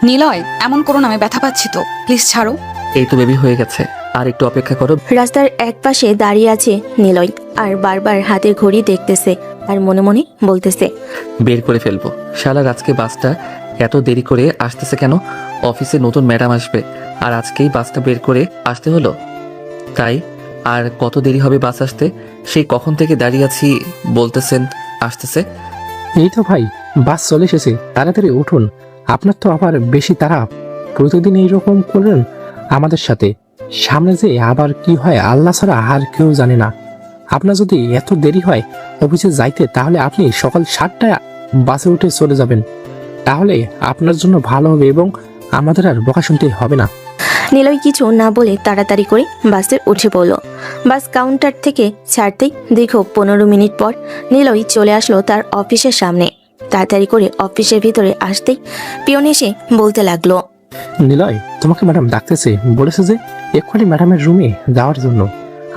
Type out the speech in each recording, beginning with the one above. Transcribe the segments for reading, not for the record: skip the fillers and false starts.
নিলয়, এমন করো না, আমি ব্যথা পাচ্ছি তো, প্লিজ ছাড়ো। এই তো বেবি হয়ে গেছে, আর একটু অপেক্ষা করো। রাস্তার এক পাশে দাঁড়িয়ে আছে নিলয় আর বারবার হাতের ঘড়ি দেখতেছে আর মনে মনে বলতেছে, বের করে ফেলবো। শালার আজকে বাসটা এত দেরি করে আসতেছে কেন? অফিসে নতুন ম্যাডাম আসবে আর আজকেই বাসটা বের করে আসতে হলো। তাই আর কত দেরি হবে বাস আসতে? সেই কখন থেকে দাঁড়িয়ে আছি, বলতেছেন আসতেছে। এই তো ভাই, বাস চলে এসেছে, তাড়াতাড়ি উঠুন। আপনার তো আবার বেশি তাড়া, প্রতিদিন এইরকম করেন আমাদের সাথে। সামনে যে আবার কি হয় আল্লাহ ছাড়া আর কেউ জানে না। আপনার যদি এত দেরি হয় অফিসে যাইতে, তাহলে আপনি সকাল 7টায় বাসে উঠে চলে যাবেন, তাহলে আপনার জন্য ভালো হবে এবং আমাদের আর বকা শুনতে হবে না। নিলয় কিছু না বলে তাড়াতাড়ি করে বাসে উঠে পড়ল। বাস কাউন্টার থেকে ছাড়তেই দীর্ঘ 15 মিনিট পর নিলয় চলে আসলো তার অফিসের সামনে। তাড়াতাড়ি করে অফিসের ভিতরে আসতেই পিয়ন এসে বলতে লাগলো, নিলয়, তোমাকে ম্যাডাম ডাকতেছে, বলেছে যে এক্ষুনি ম্যাডামের রুমে যাওয়ার জন্য।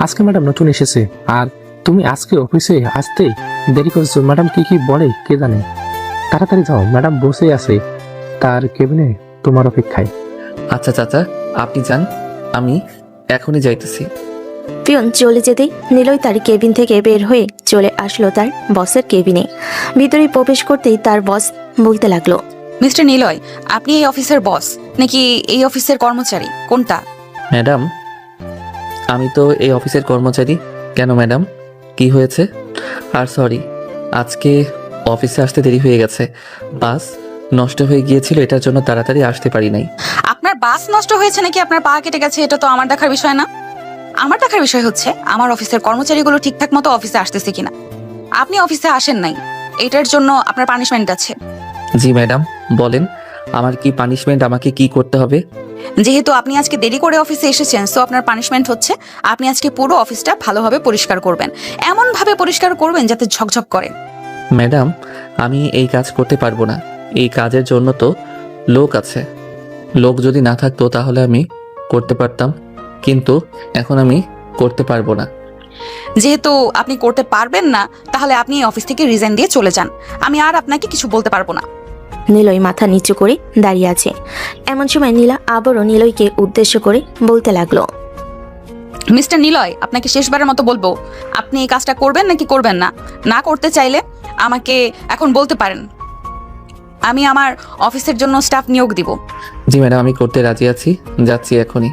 আজকে ম্যাডাম নতুন এসেছে আর তুমি আজকে অফিসে আসতে দেরি করেছো। ম্যাডাম কি কি বলে কে জানে। তাড়াতাড়ি যাও, ম্যাডাম বসে আছে তার কেবিনে তোমার অপেক্ষায়। আচ্ছা চাচা, আপনি যান, আমি এখনই যাইতেছি। পিয়ন চলে যেতেই নিলয় তার কেবিন থেকে বের হয়ে চলে আসলো তার বসের কেবিনে। ভিতরে প্রবেশ করতেই তার বস বলতে লাগলো, মিস্টার নিলয়, আপনি এই অফিসের বস নাকি এই অফিসের কর্মচারী, কোনটা? ম্যাডাম, আমি তো এই অফিসের কর্মচারী। কেন ম্যাডাম, কি হয়েছে? আর সরি, আজকে অফিসে আসতে দেরি হয়ে গেছে। বাস নষ্ট হয়ে গিয়েছিল, এটার জন্য তাড়াতাড়ি আসতে পারি নাই। আপনার বাস নষ্ট হয়েছে নাকি আপনার পা কেটে গেছে, এটা তো আমার দেখার বিষয় না। আমার দেখার বিষয় হচ্ছে আমার অফিসের কর্মচারীগুলো ঠিকঠাক মতো অফিসে আসতেছে কিনা। আপনি অফিসে আসেন নাই, এটার জন্য আপনার পানিশমেন্ট আছে। জি ম্যাডাম, বলেন আমার কি পানিশমেন্ট, আমাকে কি করতে হবে? যেহেতু আপনি আজকে দেরি করে অফিসে এসেছেন, সো আপনার পানিশমেন্ট হচ্ছে আপনি আজকে পুরো অফিসটা ভালোভাবে পরিষ্কার করবেন। এমন ভাবে পরিষ্কার করবেন যাতে ঝকঝক করে। ম্যাডাম, আমি এই কাজ করতে পারবো না। এই কাজের জন্য তো লোক আছে। লোক যদি না থাকতো তাহলে আমি করতে পারতাম, কিন্তু এখন আমি করতে পারবো না। যেহেতু আপনি করতে পারবেন না, তাহলে আপনি এই অফিস থেকে রিজাইন দিয়ে চলে যান। আমি আর আপনাকে কিছু বলতে পারবো না। নিলয় মাথা নিচু করে দাঁড়িয়ে আছে। এমন সময় নীলা আবারও নিলয়কে উদ্দেশ্য করে বলতে লাগলো, মিস্টার নিলয়, আপনাকে শেষবারের মতো বলবো, আপনি এই কাজটা করবেন নাকি করবেন না। না করতে চাইলে আমাকে এখন বলতে পারেন, আমি আমার অফিসের জন্য স্টাফ নিয়োগ দিব। জি ম্যাডাম, আমি করতে রাজি আছি, যাচ্ছি এখনই।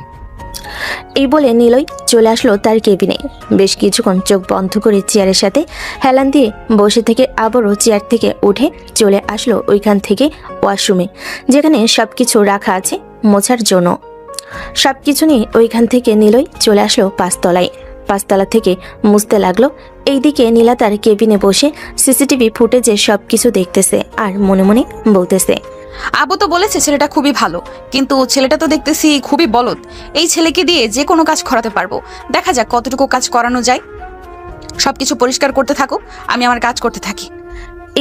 এই বলে নিলয় চলে আসলো তার কেবিনে। বেশ কিছুক্ষণ চোখ বন্ধ করে চেয়ারের সাথে হেলান দিয়ে বসে থেকে আবারও চেয়ার থেকে উঠে চলে আসলো ওইখান থেকে ওয়াশরুমে, যেখানে সবকিছু রাখা আছে মোছার জন্য। সবকিছু নিয়ে ওইখান থেকে নিলয় চলে আসলো 5তলায়। 5তলা থেকে মুছতে লাগলো। এইদিকে নীলা তার কেবিনে বসে সিসিটিভি ফুটেজে সবকিছু দেখতেছে আর মনে মনে বলতেছে, আবু তো বলেছে ছেলেটা খুবই ভালো, কিন্তু ছেলেটা তো দেখতেছি খুবই বলদ। এই ছেলেকে দিয়ে যে কোনো কাজ করাতে পারবো, দেখা যাক কতটুকু কাজ করানো যায়। সবকিছু পরিষ্কার করতে থাকো, আমি আমার কাজ করতে থাকি।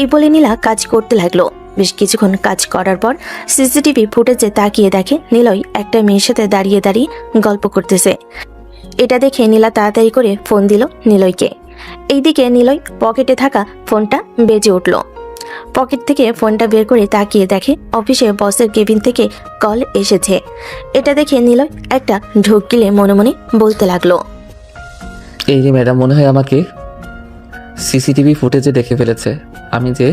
এই বলে নীলা কাজ করতে লাগলো। বেশ কিছুক্ষণ কাজ করার পর সিসিটিভি ফুটেজে তাকিয়ে দেখে নিলয় একটা মেয়ের সাথে দাঁড়িয়ে দাঁড়িয়ে গল্প করতেছে। এটা দেখে নীলা তাড়াতাড়ি করে ফোন দিল নিলয়কে। এইদিকে নিলয় পকেটে থাকা ফোনটা বেজে উঠল। পকেট থেকে ফোনটা বের করে তাকিয়ে দেখে অফিসে বসের কেবিন থেকে কল এসেছে। এটা দেখে নিলয় একটা ঢোক গিলে মনে মনে বলতে লাগলো, এই যে ম্যাডাম, মনে হয় আমাকে সিসিটিভি ফুটেজে দেখে ফেলেছে আমি যে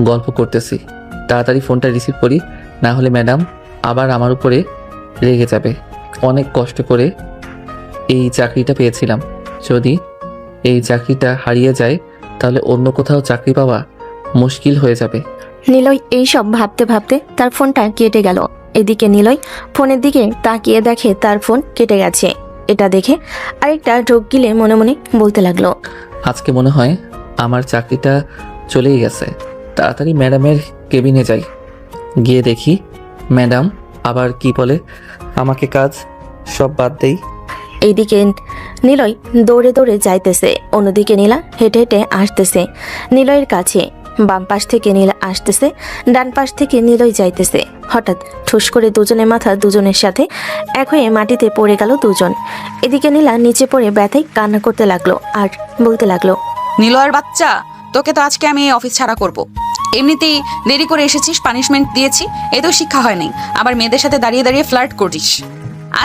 গল্প করতেছি। তাড়াতাড়ি ফোনটা রিসিভ করি, না হলে ম্যাডাম আবার আমার উপরে রেগে যাবে। অনেক কষ্ট করে এই চাকরিটা পেয়েছিলাম, যদি এই চাকরিটা হারিয়ে যায় তাহলে অন্য কোথাও চাকরি পাওয়া মুশকিল হয়ে যাবে। নিলয় এইসব ভাবতে ভাবতে তার ফোনটা কেটে গেল। এদিকে নিলয় ফোনের দিকে তাকিয়ে দেখে তার ফোন কেটে গেছে। এটা দেখে আরেকটা ঢোক গিলে মনে মনে বলতে লাগলো, আজকে মনে হয় আমার চাকরিটা চলেই গেছে। তাড়াতাড়ি ম্যাডামের কেবিনে যাই, গিয়ে দেখি ম্যাডাম আবার কি বলে। আমাকে কাজ সব বাদ দেই। এইদিকে নিলয় দৌড়ে দৌড়ে যাইতেছে, অন্যদিকে নীলা হেঁটে হেঁটে আসতেছে নিলয়ের কাছে। বাম পাশ থেকে নীলা আসতেছে, ডান পাশ থেকে নিলয় যাইতেছে। হঠাৎ ঠুস করে দুজনের মাথা দুজনের সাথে এক হয়ে মাটিতে পড়ে গেল দুজন। এদিকে নীলা নিচে পড়ে ব্যথায় কান্না করতে লাগলো আর বলতে লাগলো, নিলয়ের বাচ্চা, তোকে তো আজকে আমি অফিস ছাড়া করব। এমনিতেই দেরি করে এসেছিস, পানিশমেন্ট দিয়েছি, এতেও শিক্ষা হয়নি, আবার মেয়েদের সাথে দাঁড়িয়ে দাঁড়িয়ে ফ্লার্ট করিস।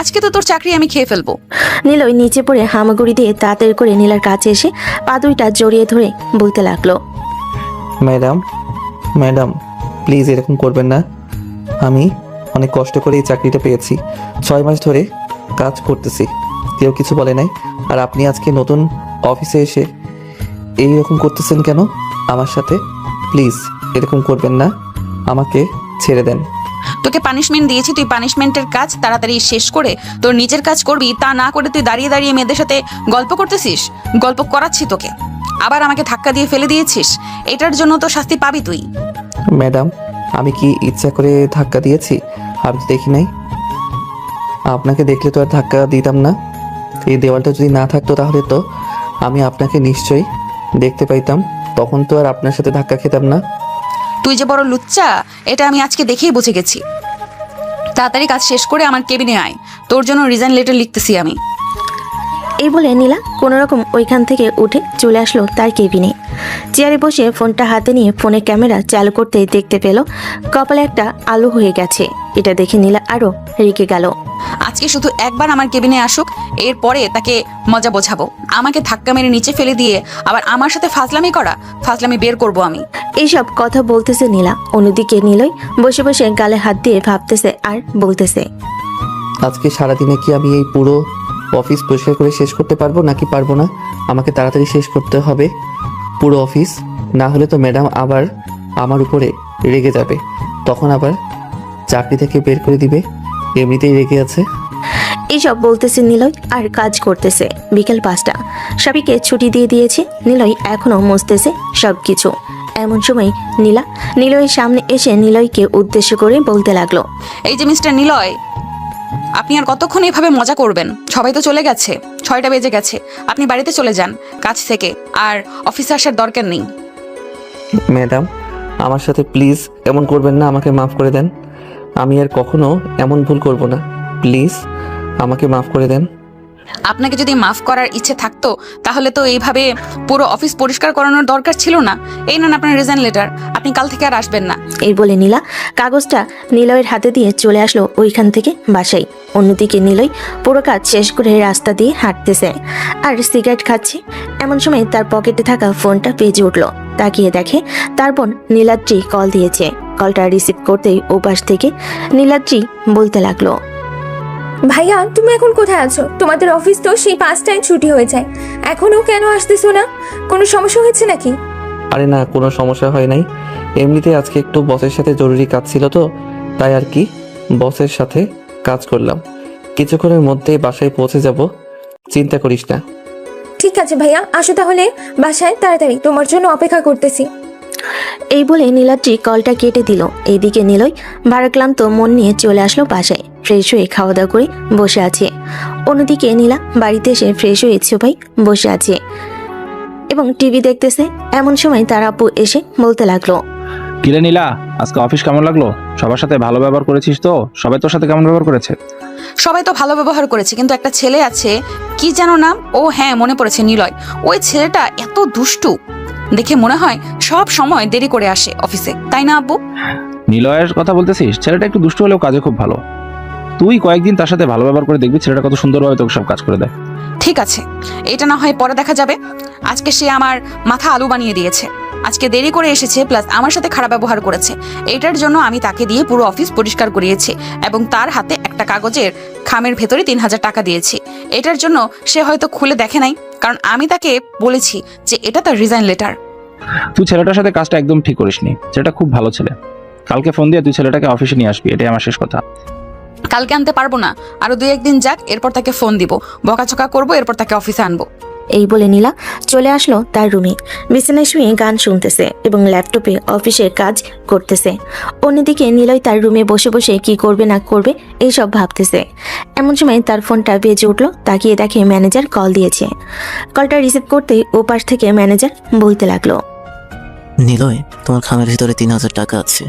আজকে তো তোর চাকরি আমি খেয়ে ফেলবো। নিলয় নিচে পড়ে হামাগুড়ি দিয়ে তাড়াতাড়ি করে নীলার কাছে এসে পা দুইটা জড়িয়ে ধরে বলতে লাগলো, ম্যাডাম ম্যাডাম প্লিজ এরকম করবেন না। আমি অনেক কষ্ট করে এই চাকরিটা পেয়েছি, 6 মাস ধরে কাজ করতেছি, কেউ কিছু বলে নাই। আর আপনি আজকে নতুন অফিসে এসে এইরকম করতেছেন কেন আমার সাথে? প্লিজ এরকম করবেন না, আমাকে ছেড়ে দেন। তোকে পানিশমেন্ট দিয়েছি, তুই পানিশমেন্টের কাজ তাড়াতাড়ি শেষ করে তোর নিজের কাজ করবি, তা না করে তুই দাঁড়িয়ে দাঁড়িয়ে মেয়েদের সাথে গল্প করতেছিস। গল্প করাচ্ছি তোকে, আবার আমাকে ধাক্কা দিয়ে ফেলে দিয়েছিস, এটার জন্য তো শাস্তি পাবি তুই। ম্যাডাম আমি কি ইচ্ছা করে ধাক্কা দিয়েছি? আপনি দেখি নাই? আপনাকে দেখলে তো আর ধাক্কা দিতাম না। এই দেওয়ালটা যদি না থাকতো তাহলে তো আমি আপনাকে নিশ্চয়ই দেখতে পাইতাম, তখন তো আর আপনার সাথে ধাক্কা খেতাম না। তুই যে বড় লুচ্চা এটা আমি আজকে দেখেই বুঝে গেছি। তাড়াতাড়ি কাজ শেষ করে আমার কেবিনে আয়, তোর জন্য রিজাইন লেটার লিখতেছি আমি। এই বলে নীলা কোনোরকম ওইখান থেকে উঠে চলে আসলো তার কেবিনে। চেয়ারে বসে ফোনটা হাতে নিয়ে ফোনের ক্যামেরা চালু করতে দেখতে পেল কপালে একটা আলো হয়ে গেছে। এটা দেখে নীলা আরো রেগে গেল। আজকে শুধু একবার আমার কেবিনে আসুক, এরপরে তাকে মজা বোঝাবো। আমাকে ধাক্কা মেরে নিচে ফেলে দিয়ে আবার আমার সাথে ফাজলামি বের করব আমি। এইসব কথা বলতেছে নীলা, অন্যদিকে নীলয় বসে বসে গালে হাত দিয়ে ভাবতেছে আর বলতেছে, আজকে সারাদিনে কি আমি এই পুরো অফিস পরিষ্কার করে শেষ করতে পারবো নাকি পারবো না? আমাকে তাড়াতাড়ি শেষ করতে হবে পুরো অফিস, না হলে তো ম্যাডাম আবার আমার উপরে রেগে যাবে, তখন আবার চাকরি থেকে বের করে দিবে। এমনিতেই রেগে আছে। এইসব বলতেছে নীলয় আর কাজ করতেছে। বিকেল 5টা, সবাইকে ছুটি দিয়ে দিয়েছে। নীলয় এখনো মুছতেছে সবকিছু। এমন সময় নীলয়ের সামনে এসে নীলয়কে উদ্দেশ্য করে বলতে লাগলো, এই যে মিস্টার নিলয়, আপনি আর কতক্ষণ এভাবে মজা করবেন? সবাই তো চলে গেছে, 6টা বেজে গেছে, আপনি বাড়িতে চলে যান কাজ থেকে, আর অফিসে আসার দরকার নেই। ম্যাডাম আমার সাথে প্লিজ এমন করবেন না, আমাকে মাফ করে দেন। আমি আর কখনো এমন ভুল করব না, প্লিজ আমাকে মাফ করে দেন। আপনাকে যদি মাফ করার ইচ্ছে থাকতো তাহলে তো এইভাবে পুরো অফিস পরিষ্কার করানোর দরকার ছিল না। এই নেন আপনার রিজাইন লেটার, আপনি কাল থেকে আর আসবেন না। এই বলে নীলা কাগজটা নীলয়ের হাতে দিয়ে চলে আসলো ওইখান থেকে বাসায়। অন্যদিকে নীলয় পুরো কাজ শেষ করে রাস্তা দিয়ে হাঁটতেছে আর সিগারেট খাচ্ছে। এমন সময় তার পকেটে থাকা ফোনটা বেজে উঠলো। তাকিয়ে দেখে তার বোন নীলাদ্রি কল দিয়েছে। কলটা রিসিভ করতেই ওপাশ থেকে নীলাদ্রি বলতে লাগলো, ভাইয়া তুমি এখন কোথায় আছো? তোমাদের অফিস তো সেই 5টায় ছুটি হয়ে যায়, এখনো কেন আসতেছো না? কোনো সমস্যা হয়েছে নাকি? আরে না, কোনো সমস্যা হয় নাই, এমনিতে আজকে একটু বসের সাথে জরুরি কাজ ছিল তো, তাই আর কি বসের সাথে কাজ করলাম। কিছুক্ষণের মধ্যেই বাসায় পৌঁছে যাব, চিন্তা করিস না। ঠিক আছে ভাইয়া, আসো তাহলে বাসায় তাড়াতাড়ি, তোমার জন্য অপেক্ষা করতেছি। এই বলে নীলাদ্রি কলটা কেটে দিল। এইদিকে নীলয় ভারাক্লান্ত মন নিয়ে চলে আসলো বাসায়। ফ্রেশ হয়ে খাওয়া দাওয়া করে বসে আছে। অন্যদিকে নীলা বাড়িতে এসে ফ্রেশ হয়ে ছোপাই বসে আছে এবং টিভি দেখতেছে। এমন সময় তার আপু এসে বলতে লাগলো, কিরে নীলা, আজকে অফিস কেমন লাগলো? সবার সাথে ভালো ব্যবহার করেছিস তো? সবাই তোর সাথে কেমন ব্যবহার করেছে? সবাই তো ভালো ব্যবহার করেছে, কিন্তু একটা ছেলে আছে, কি যেন নাম, ও হ্যাঁ মনে পড়েছে, নিলয়। ওই ছেলেটা এত দুষ্টু, দেখে মনে হয় সব সময় দেরি করে আসে অফিসে, তাই না আব্বু? নিলয়ের কথা বলতেছিস? ছেলেটা একটু দুষ্ট হলেও কাজে খুব ভালো। তুই কয়েকদিন তার সাথে ভালো ব্যবহার করে দেখবি ছেলেটা কত সুন্দরভাবে তোকে সব কাজ করে দেয়। ঠিক আছে, এটা না হয় পরে দেখা যাবে। আজকে সে আমার মাথা আলু বানিয়ে দিয়েছে। আজকে দেরি করে এসেছে, প্লাস আমার সাথে খারাপ ব্যবহার করেছে। এইটার জন্য আমি তাকে দিয়ে পুরো অফিস পরিষ্কার করিয়েছি এবং তার হাতে একটা কাগজের খামের ভেতরে 3000 টাকা দিয়েছি। এটার জন্য সে হয়তো খুলে দেখে নাই, কারণ আমি তাকে বলেছি যে এটা তার রিজাইন লেটার। তুই ছেলেটার সাথে কাজটা একদম ঠিক করিসনি। ছেলেটা খুব ভালো ছেলে। কালকে ফোন দিয়ে তুই ছেলেটাকে অফিসে নিয়ে আসবি, এটাই আমার শেষ কথা। কালকে আনতে পারবো না, আরো 2-1 দিন যাক, এরপর তাকে ফোন দিব, বকাচকা করবো, এরপর তাকে অফিসে আনবো। এই বলে নীলা চলে আসলো তার রুমে। বিছানায় শুয়ে গান শুনতেছে এবং ল্যাপটপে অফিসের কাজ করতেছে। অন্যদিকে নীলয় তার রুমে বসে বসে কি করবে না করবে এইসব ভাবতেছে। এমন সময় তার ফোনটা বেজে উঠলো। তাকিয়ে দেখে ম্যানেজার কল দিয়েছে। কলটা রিসিভ করতেই ওপাশ থেকে ম্যানেজার বলতে লাগলো, নিলয়, তোমার খামের ভিতরে 3000 টাকা আছে।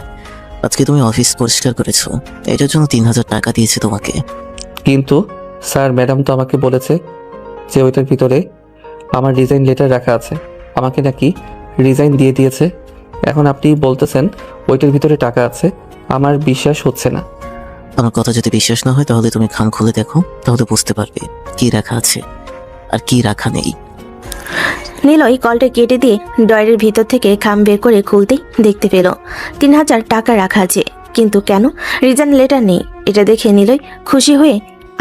আজকে তুমি অফিস পরিষ্কার করেছো, এটার জন্য 3000 টাকা দিয়েছে তোমাকে। কিন্তু স্যার ম্যাডাম তো আমাকে বলেছে যে ওইটার ভিতরে আমার রিজাইন লেটার রাখা আছে, আমাকে নাকি রিজাইন দিয়ে দিয়েছে। এখন আপনি বলতেছেন ওইটার ভিতরে টাকা আছে, আমার বিশ্বাস হচ্ছে না। আমার কথা যদি বিশ্বাস না হয় তাহলে তুমি খাম খুলে দেখো, তাহলে বুঝতে পারবে কি রাখা আছে আর কি রাখা নেই। নিলয় কলটা কেটে দিয়ে ড্রয়ারের ভিতর থেকে খাম বের করে খুলতেই দেখতে পেল 3,000 টাকা রাখা আছে, কিন্তু কেন রিজার্ন লেটার নেই। এটা দেখে নিলয় খুশি হয়ে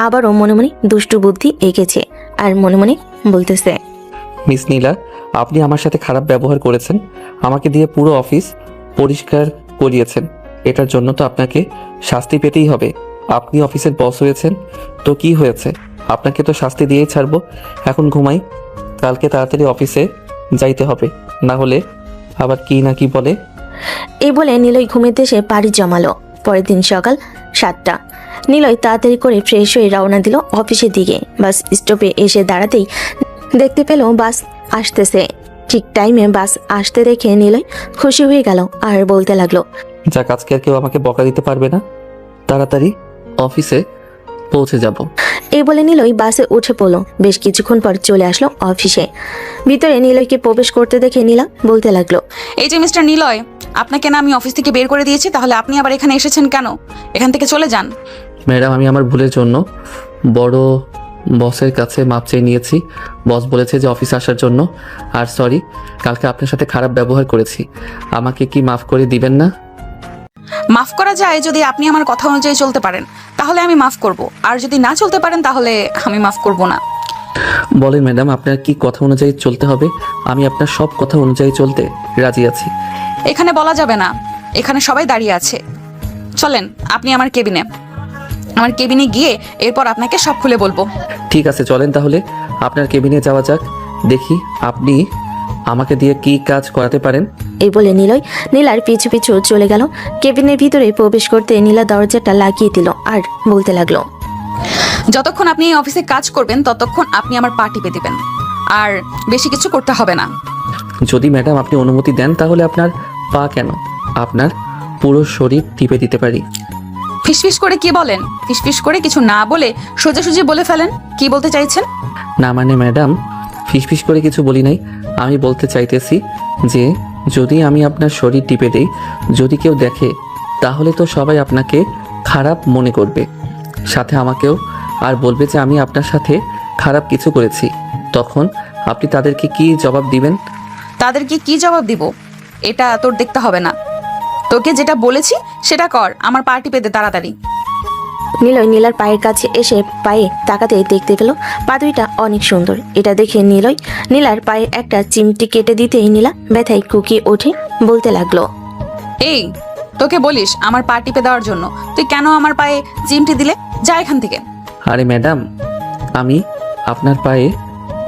আবারও মনে মনে দুষ্টু বুদ্ধি এঁকেছে আর মনে মনে বলতেছে, মিস নীলা, আপনি আমার সাথে খারাপ ব্যবহার করেছেন, আমাকে দিয়ে পুরো অফিস পরিষ্কার করিয়েছেন। এটার জন্য তো আপনাকে শাস্তি পেতেই হবে। আপনি অফিসের বস হয়েছেন তো কি হয়েছে, আপনাকে তো শাস্তি দিয়েই ছাড়বো। এখন ঘুমাই, কালকে তাড়াতাড়ি অফিসে যাইতে হবে, না হলে আবার কি না কি বলে। এই বলে নিলয় ঘুমের দেশে পাড়ি জমালো। পরের দিন সকাল 7টা। নিলয় তাড়াতাড়ি করে ফ্রেশ হয়ে রওনা দিল অফিসের দিকে। বাস স্টপে এসে দাঁড়াতেই দেখতে পেল বাস আসতেছে। ঠিক টাইমে বাস আসতে দেখে নিলয় খুশি হয়ে গেল আর বলতে লাগলো, যাক, আজকে আর কেউ আমাকে বকা দিতে পারবে না, তাড়াতাড়ি অফিসে পৌঁছে যাব। এই বলে নিলয় বাসে উঠে পড়লো। বেশ কিছুক্ষণ পর চলে আসলো অফিসে। ভিতরে নিলয়কে প্রবেশ করতে দেখে নীলা বলতে লাগলো, এই যে মিস্টার নিলয়, আপনাকে না আমি অফিস থেকে বের করে দিয়েছি, তাহলে আপনি আবার এখানে এসেছেন কেন? এখান থেকে চলে যান। ম্যাডাম, আমি আমার ভুলের জন্য বড় বসের কাছে মাপ চেয়ে নিয়েছি। বস বলেছে যে অফিসে আসার জন্য। আর সরি, কালকে আপনার সাথে খারাপ ব্যবহার করেছি, আমাকে কি মাফ করে দিবেন না? মাফ করা যায় যদি আপনি আমার কথা অনুযায়ী চলতে পারেন, তাহলে আমি মাফ করব। আর যদি না চলতে পারেন তাহলে আমি মাফ করব না। বলেন ম্যাডাম, আপনার কি কথা অনুযায়ী চলতে হবে? আমি আপনার সব কথা অনুযায়ী চলতে রাজি আছি। এখানে বলা যাবে না, এখানে সবাই দাঁড়িয়ে আছে। চলেন আপনি আমার কেবিনে, আমার কেবিনে গিয়ে এরপর আপনাকে সব খুলে বলবো। ঠিক আছে, চলেন তাহলে আপনার কেবিনে যাওয়া যাক, দেখি আপনি আমাকে দিয়ে কি কাজ করাতে পারেন। এই বলে নিলয় নীলার পিছু পিছু চলে গেল। কেবিনের ভিতরে প্রবেশ করতে নীলা দরজাটা লাগিয়ে দিল আর বলতে লাগলো, যতক্ষণ আপনি এই অফিসে কাজ করবেন ততক্ষণ আপনি আমার পা টিপে দিবেন, আর বেশি কিছু করতে হবে না। যদি ম্যাডাম আপনি অনুমতি দেন তাহলে আপনার পা কেন, আপনার পুরো শরীর টিপে দিতে পারি। ফিসফিস করে কি বলেন? ফিসফিস করে কিছু না বলে সোজাসুজি বলে ফেলেন, কি বলতে চাইছেন? না মানে ম্যাডাম, ফিসফিস করে কিছু বলি নাই, আমি বলতে চাইতেছি যে যদি আমি আপনার শরীর টিপে দেই, যদি কেউ দেখে তাহলে তো সবাই আপনাকে খারাপ মনে করবে, সাথে আমাকেও, আর বলবে যে আমি আপনার সাথে খারাপ কিছু করেছি। তখন আপনি তাদেরকে কি জবাব দিবেন? তাদেরকে কি জবাব দিব এটা তোর দেখতে হবে না। তোকে যেটা বলেছি সেটা কর, আমার পা টিপে দে তাড়াতাড়ি। নিলয় নীলার পায়ের কাছে এসে পায়ে তাকাতে দেখতে পেল পা দুইটা অনেক সুন্দর। এটা দেখে নিলয় নীলার পায়ে একটা চিমটি কেটে দিতেই নীলা ব্যথায় কুকিয়ে ওঠে বলতে লাগলো, এই তোকে বলিস আমার পা টিপে দেওয়ার জন্য, তুই কেন আমার পায়ে চিমটি দিলে? যা এখান থেকে। আরে ম্যাডাম, আমি আপনার পায়ে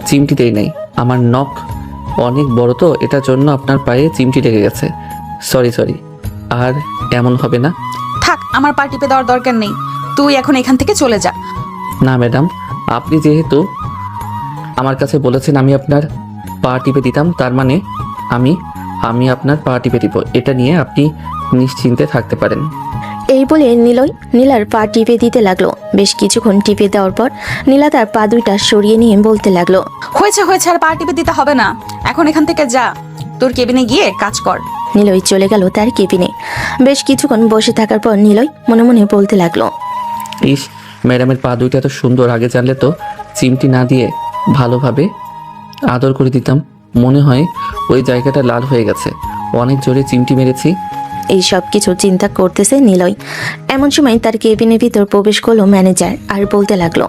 চিমটি দেই নাই, আমার নখ অনেক বড় তো এটার জন্য আপনার পায়ে চিমটি লেগে গেছে। সরি সরি, আর এমন হবে না। থাক, আমার পা টিপে দেওয়ার দরকার নেই, তুই এখন এখান থেকে চলে যা। না ম্যাডাম, আপনি যেহেতু আমার কাছে বলেছেন আমি আপনার পা টিপে দিতাম, তার মানে আমি আপনার পা টিপে দিব, এটা নিয়ে আপনি নিশ্চিন্তে থাকতে পারেন। এই বলে নিলয় নীলার পা টিপে দিতে লাগলো। বেশ কিছুক্ষণ টিপে দেওয়ার পর নীলা তার পা দুইটা সরিয়ে নিয়ে বলতে লাগলো, হয়েছে হয়েছে, আর পা টিপে দিতে হবে না, এখন এখান থেকে যা, তোর কেবিনে গিয়ে কাজ কর। নিলয় চলে গেল তার কেবিনে। বেশ কিছুক্ষণ বসে থাকার পর নিলয় মনে মনে বলতে লাগলো, ইস, ম্যাডামের পা দুইটা এত সুন্দর, আগে জানলে তো চিমটি না দিয়ে ভালোভাবে আদর করে দিতাম। মনে হয় ওই জায়গাটা লাল হয়ে গেছে, অনেক জোরে চিমটি মেরেছি। এই সব কিছু চিন্তা করতেছে নিলয়। এমন সময় তার কেবিনের ভিতর প্রবেশ করলো ম্যানেজার আর বলতে লাগলো,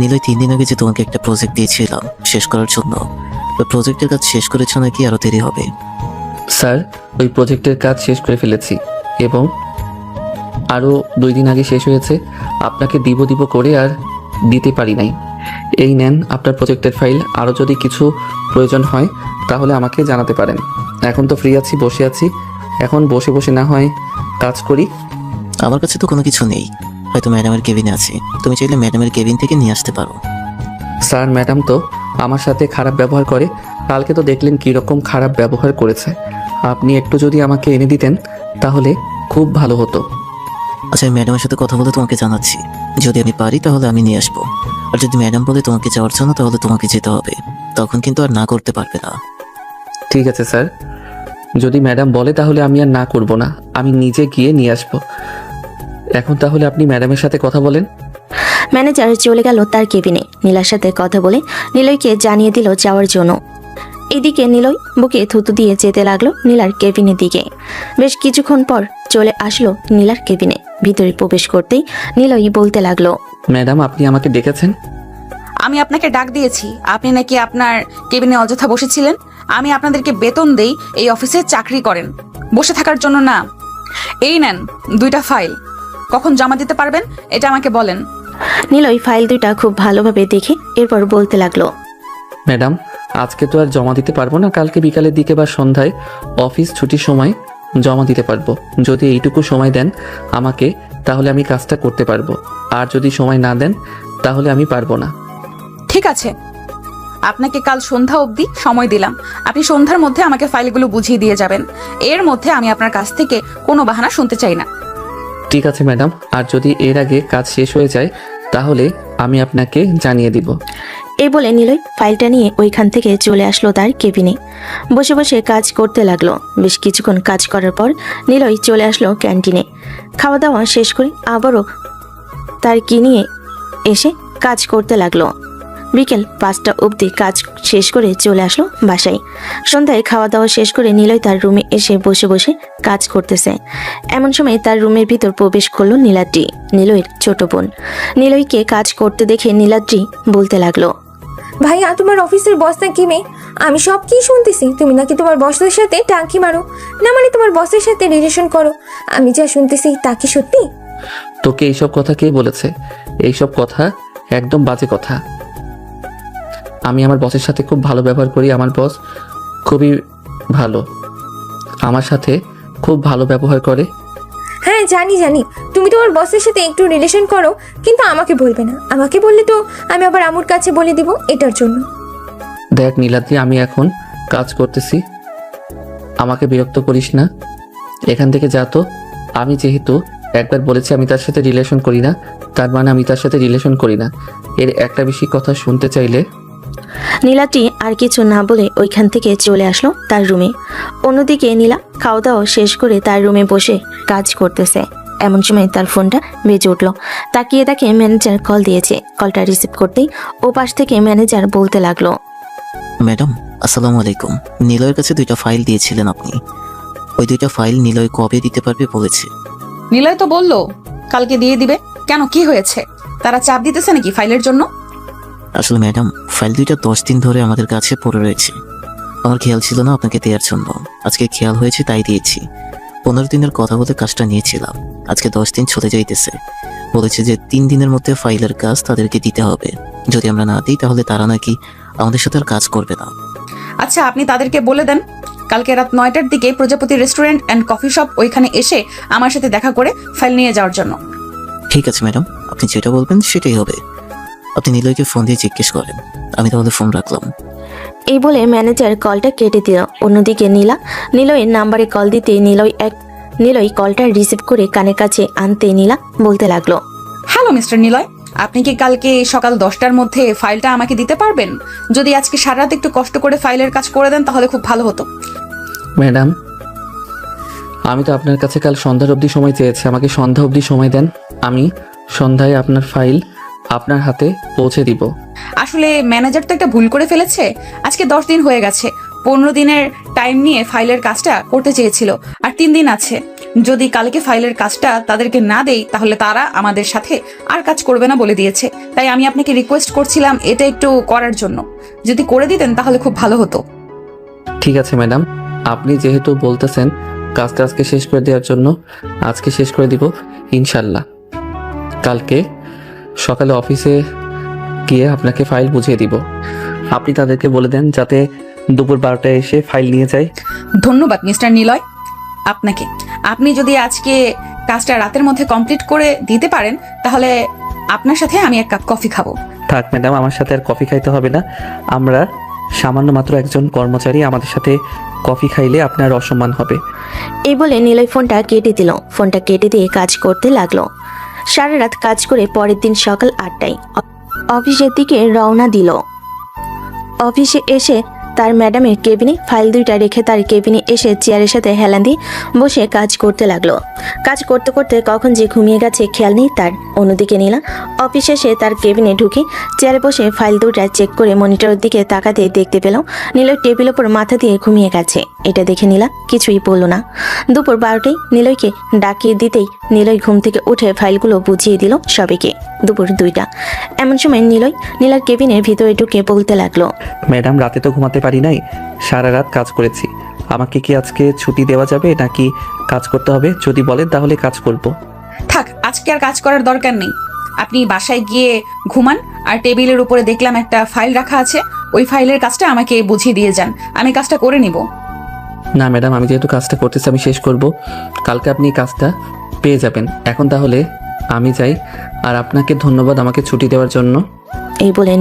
নিলয়, 3 দিন আগে যে তোমাকে একটা প্রজেক্ট দিয়েছিলাম শেষ করার জন্য, ওই প্রজেক্টের কাজ শেষ করেছো নাকি আরো দেরি হবে? স্যার, ওই প্রজেক্টের কাজ শেষ করে ফেলেছি এবং আরও 2 দিন আগে শেষ হয়েছে। আপনাকে দিব করে আর দিতে পারি নাই। এই নেন আপনার প্রজেক্টের ফাইল, আরও যদি কিছু প্রয়োজন হয় তাহলে আমাকে জানাতে পারেন। এখন তো ফ্রি আছি, বসে আছি, এখন বসে বসে না হয় কাজ করি। আমার কাছে তো কোনো কিছু নেই, হয়তো ম্যাডামের কেবিনে আছে, তুমি চাইলে ম্যাডামের কেবিন থেকে নিয়ে আসতে পারো। স্যার, ম্যাডাম তো আমার সাথে খারাপ ব্যবহার করে, কালকে তো দেখলেন কীরকম খারাপ ব্যবহার করেছে। আপনি একটু যদি আমাকে এনে দিতেন তাহলে খুব ভালো হতো। আচ্ছা, আমি ম্যাডামের সাথে কথা বলে তোমাকে জানাচ্ছি, যদি আমি পারি তাহলে আমি নিয়ে আসবো, আর যদি ম্যাডাম বলে তোমাকে যাওয়ার জন্য তাহলে তোমাকে যেতে হবে, তখন কিন্তু আর না করতে পারবে না। ঠিক আছে স্যার, যদি ম্যাডাম বলে তাহলে আমি আর না করব না, আমি নিজে গিয়ে নিয়ে আসব। এখন তাহলে আপনি ম্যাডামের সাথে কথা বলেন। ম্যানেজার চলে গেল তার কেবিনে। নীলার সাথে কথা বলে নিলয়কে জানিয়ে দিল যাওয়ার জন্য। এদিকে নিলয় বুকে থুতু দিয়ে যেতে লাগলো নীলার কেবিনের দিকে। বেশ কিছুক্ষণ পর চলে আসলো নীলার কেবিনে। ভিতরে প্রবেশ করতেই নিলয় বলতে লাগলো, ম্যাডাম আপনি আমাকে ডেকেছেন? আমি আপনাকে ডাক দিয়েছি, আপনি নাকি আপনার কেবিনে অযথা বসেছিলেন। আমি আপনাদেরকে বেতন দেই, এই অফিসে চাকরি করেন, বসে থাকার জন্য না। এই নেন 2টা ফাইল, কখন জমা দিতে পারবেন এটা আমাকে বলেন। নিলয় ফাইল দুইটা খুব ভালোভাবে দেখে এরপর বলতে লাগলো, ম্যাডাম আজকে তো আর জমা দিতে পারবো না, কালকে বিকালের দিকে বা সন্ধ্যায় অফিস ছুটির সময় জমা দিতে পারবো। যদি এইটুকু সময় দেন আমাকে তাহলে আমি কাজটা করতে পারবো, আর যদি সময় না দেন তাহলে আমি পারবো না। ঠিক আছে, আপনাকে কাল সন্ধ্যা অবধি সময় দিলাম। আপনি সন্ধ্যার মধ্যে আমাকে ফাইলগুলো বুঝিয়ে দিয়ে যাবেন। এর মধ্যে আমি আপনার কাছ থেকে কোনো বাহানা শুনতে চাই না। ঠিক আছে ম্যাডাম, আর যদি এর আগে কাজ শেষ হয়ে যায় তাহলে আমি আপনাকে জানিয়ে দিব। এই বলে নিলয় ফাইলটা নিয়ে ওইখান থেকে চলে আসলো তার কেবিনে। বসে বসে কাজ করতে লাগলো। বেশ কিছুক্ষণ কাজ করার পর নিলয় চলে আসলো ক্যান্টিনে। খাওয়া দাওয়া শেষ করে আবারও তার কি নিয়ে এসে কাজ করতে লাগলো। বিকেল 5টা অবধি কাজ শেষ করে চলে আসলো বাসায়। সন্ধ্যায় খাওয়া দাওয়া শেষ করে নিলয় তার রুমে এসে বসে বসে কাজ করতেছে। এমন সময় তার রুমের ভিতর প্রবেশ করলো নীলাদ্রি, নিলয়ের ছোট বোন। নিলয়কে কাজ করতে দেখে নীলাদ্রি বলতে লাগলো, ভাইয়া তোমার অফিসের বস নাকি মেয়ে? আমি সব কি শুনতেছি, তুমি নাকি তোমার বসের সাথে টাঙ্কি মারো, না মানে তোমার বসের সাথে রিলেশন করো। আমি যা শুনতেছি তা কি সত্যি? তোকে এইসব কথা কে বলেছে? এইসব কথা একদম বাজে কথা। আমি আমার বসের সাথে খুব ভালো ব্যবহার করি, আমার বস খুবই ভালো, আমার সাথে খুব ভালো ব্যবহার করে। হ্যাঁ জানি জানি, তুমি তোমার বসের সাথে একটু রিলেশন করো, কিন্তু আমাকে বলবে না। আমাকে বললে তো আমি আবার আমুর কাছে বলে দিব এটার জন্য। দেখ নীলাদ্রি, আমি এখন কাজ করতেছি, আমাকে বিরক্ত করিস না, এখান থেকে যা তো। আমি যেহেতু একবার বলেছি আমি তার সাথে রিলেশন করি না, তার মানে আমি তার সাথে রিলেশন করি না। এর একটা বেশি কথা শুনতে চাইলে নীলাদ্রি আর কিছু না বলে ওইখান থেকে চলে আসলো তার রুমে। অন্যদিকে নীলা খাওয়া দাওয়া শেষ করে তার রুমে বসে কাজ করতেছে। এমন সময় তার ফোনটা বেজে উঠলো। তাকিয়ে তাকে ম্যানেজার কল দিয়েছে। কলটা রিসিভ করতেই ও পাশ থেকে ম্যানেজার বলতে লাগলো, ম্যাডাম আসসালামু আলাইকুম। নিলয়ের কাছে 2টা ফাইল দিয়েছিলেন আপনি, ওই 2টা ফাইল নিলয় কবে দিতে পারবে বলেছে। নিলয় তো বললো কালকে দিয়ে দিবে। কেন, কি হয়েছে? তারা চাপ দিতেছে নাকি ফাইলের জন্য? আসলে ম্যাডাম ফাইল 2টা 10 দিন ধরে আমাদের কাছে পড়ে রয়েছে। আমার খেয়াল ছিল না আপনাকে দেওয়ার জন্য, আজকে খেয়াল হয়েছে তাই দিয়েছি। 15 দিনের কথা বলে কাজটা নিয়েছিলাম, আজকে 10 দিন চলে যাইতেছে। বলেছে যে 3 দিনের মধ্যে ফাইলের কাজ তাদেরকে দিতে হবে, যদি আমরা না দিই তাহলে তারা নাকি আমাদের সাথে আর কাজ করবে না। আচ্ছা, আপনি তাদেরকে বলে দেন কালকে রাত 9টার দিকে প্রজাপতি রেস্টুরেন্ট অ্যান্ড কফি শপ ওইখানে এসে আমার সাথে দেখা করে ফাইল নিয়ে যাওয়ার জন্য। ঠিক আছে ম্যাডাম, আপনি যেটা বলবেন সেটাই হবে। আপনি নিলয়কে ফোন দিয়ে জিজ্ঞেস করেন। আমি তাহলে ফোন রাখলাম। এই বলে ম্যানেজার কলটা কেটে দিল। অন্যদিকে নিলয়ের নাম্বারে কল দিতে নিলয় কলটা রিসিভ করে কানের কাছে আনতে নীলা বলতে লাগলো, হ্যালো মিস্টার নিলয়, আপনি কি কালকে সকাল 10টার মধ্যে ফাইলটা আমাকে দিতে পারবেন? যদি আজকে সারা রাত একটু কষ্ট করে ফাইলের কাজ করে দেন তাহলে খুব ভালো হতো। ম্যাডাম আমি তো আপনার কাছে কাল সন্ধ্যার অবধি সময় চেয়েছি, আমাকে সন্ধ্যা অবধি সময় দেন, আমি সন্ধ্যায় আপনার ফাইল আপনার হাতে পৌঁছে দিব। আসলে ম্যানেজার তো একটা ভুল করে ফেলেছে। আজকে 10 দিন হয়ে গেছে, 15 দিনের টাইম নিয়ে ফাইলের কাজটা করতে চেয়েছিল, আর 3 দিন আছে। যদি কালকে ফাইলের কাজটা তাদেরকে না দেই তাহলে তারা আমাদের সাথে আর কাজ করবে না বলে দিয়েছে। তাই আমি আপনাকে রিকোয়েস্ট করছিলাম এটা একটু করার জন্য, যদি করে দিতেন তাহলে খুব ভালো হতো। ঠিক আছে ম্যাডাম, আপনি যেহেতু বলতেছেন কাজটা আজকে শেষ করে দেওয়ার জন্য, আজকে শেষ করে দিব ইনশাল্লাহ। কালকে সকালে অফিসে গিয়ে আপনাকে ফাইল বুঝিয়ে দিব। আপনি তাদেরকে বলে দেন যাতে দুপুর 12টায় এসে ফাইল নিয়ে যায়। ধন্যবাদ মিস্টার নিলয় আপনাকে। আপনি যদি আজকে কাজটা রাতের মধ্যে কমপ্লিট করে দিতে পারেন তাহলে আপনার সাথে আমি 1 কাপ কফি খাবো। থাক ম্যাডাম, আমার সাথে আর কফি খাইতে হবে না, আমরা সামান্য মাত্র একজন কর্মচারী, আমাদের সাথে কফি খাইলে আপনার অসম্মান হবে। এই বলে নিলয় ফোনটা কেটে দিল। ফোনটা কেটে দিয়ে কাজ করতে লাগলো। সারা রাত কাজ করে পরের দিন সকাল 8টায় অফিসের দিকে রওনা দিল। অফিসে এসে তার ম্যাডামের কেবিনে ফাইল দুইটা রেখে তার কেবিনে এসে চেয়ারের সাথে হেলান দিয়ে বসে কাজ করতে লাগলো। কাজ করতে করতে কখন যে ঘুমিয়ে গেছে খেয়াল নেই তার। অন্যদিকে নীলা অফিস শেষে তার কেবিনে ঢুকে চেয়ারে বসে ফাইল দুইটা চেক করে মনিটরের দিকে তাকাতে দেখতে পেল নীলয় টেবিলের উপর মাথা দিয়ে ঘুমিয়ে গেছে। এটা দেখে নীলা কিছুই বলল না। দুপুর 12টায় নীলয়কে ডাকিয়ে দিতেই নীলয় ঘুম থেকে উঠে ফাইলগুলো বুঝিয়ে দিল সবাইকে। দুপুর 2টা এমন সময় নীলার কেবিনের ভিতরে ঢুকে বলতে লাগলো, ম্যাডাম, রাতে তো ঘুমাতে পারি নাই, সারা রাত কাজ করেছি। আমাকে কি আজকে ছুটি দেওয়া যাবে নাকি কাজ করতে হবে? যদি বলেন তাহলে কাজ করব। থাক, আজকে আর কাজ করার দরকার নেই। আপনি বাসায় গিয়ে ঘুমান। আর টেবিলের উপরে দেখলাম একটা ফাইল রাখা আছে, ওই ফাইলের কাজটা আমাকে বুঝিয়ে দিয়ে যান, আমি কাজটা করে নিব। না ম্যাডাম, আমি যেহেতু কাজটা করতেছি আমি শেষ করব, কালকে আপনি কাজটা পেয়ে যাবেন। এখন তাহলে আমি যাই, আর আপনাকে ধন্যবাদ আমাকে ছুটি দেওয়ার জন্য। এই বলে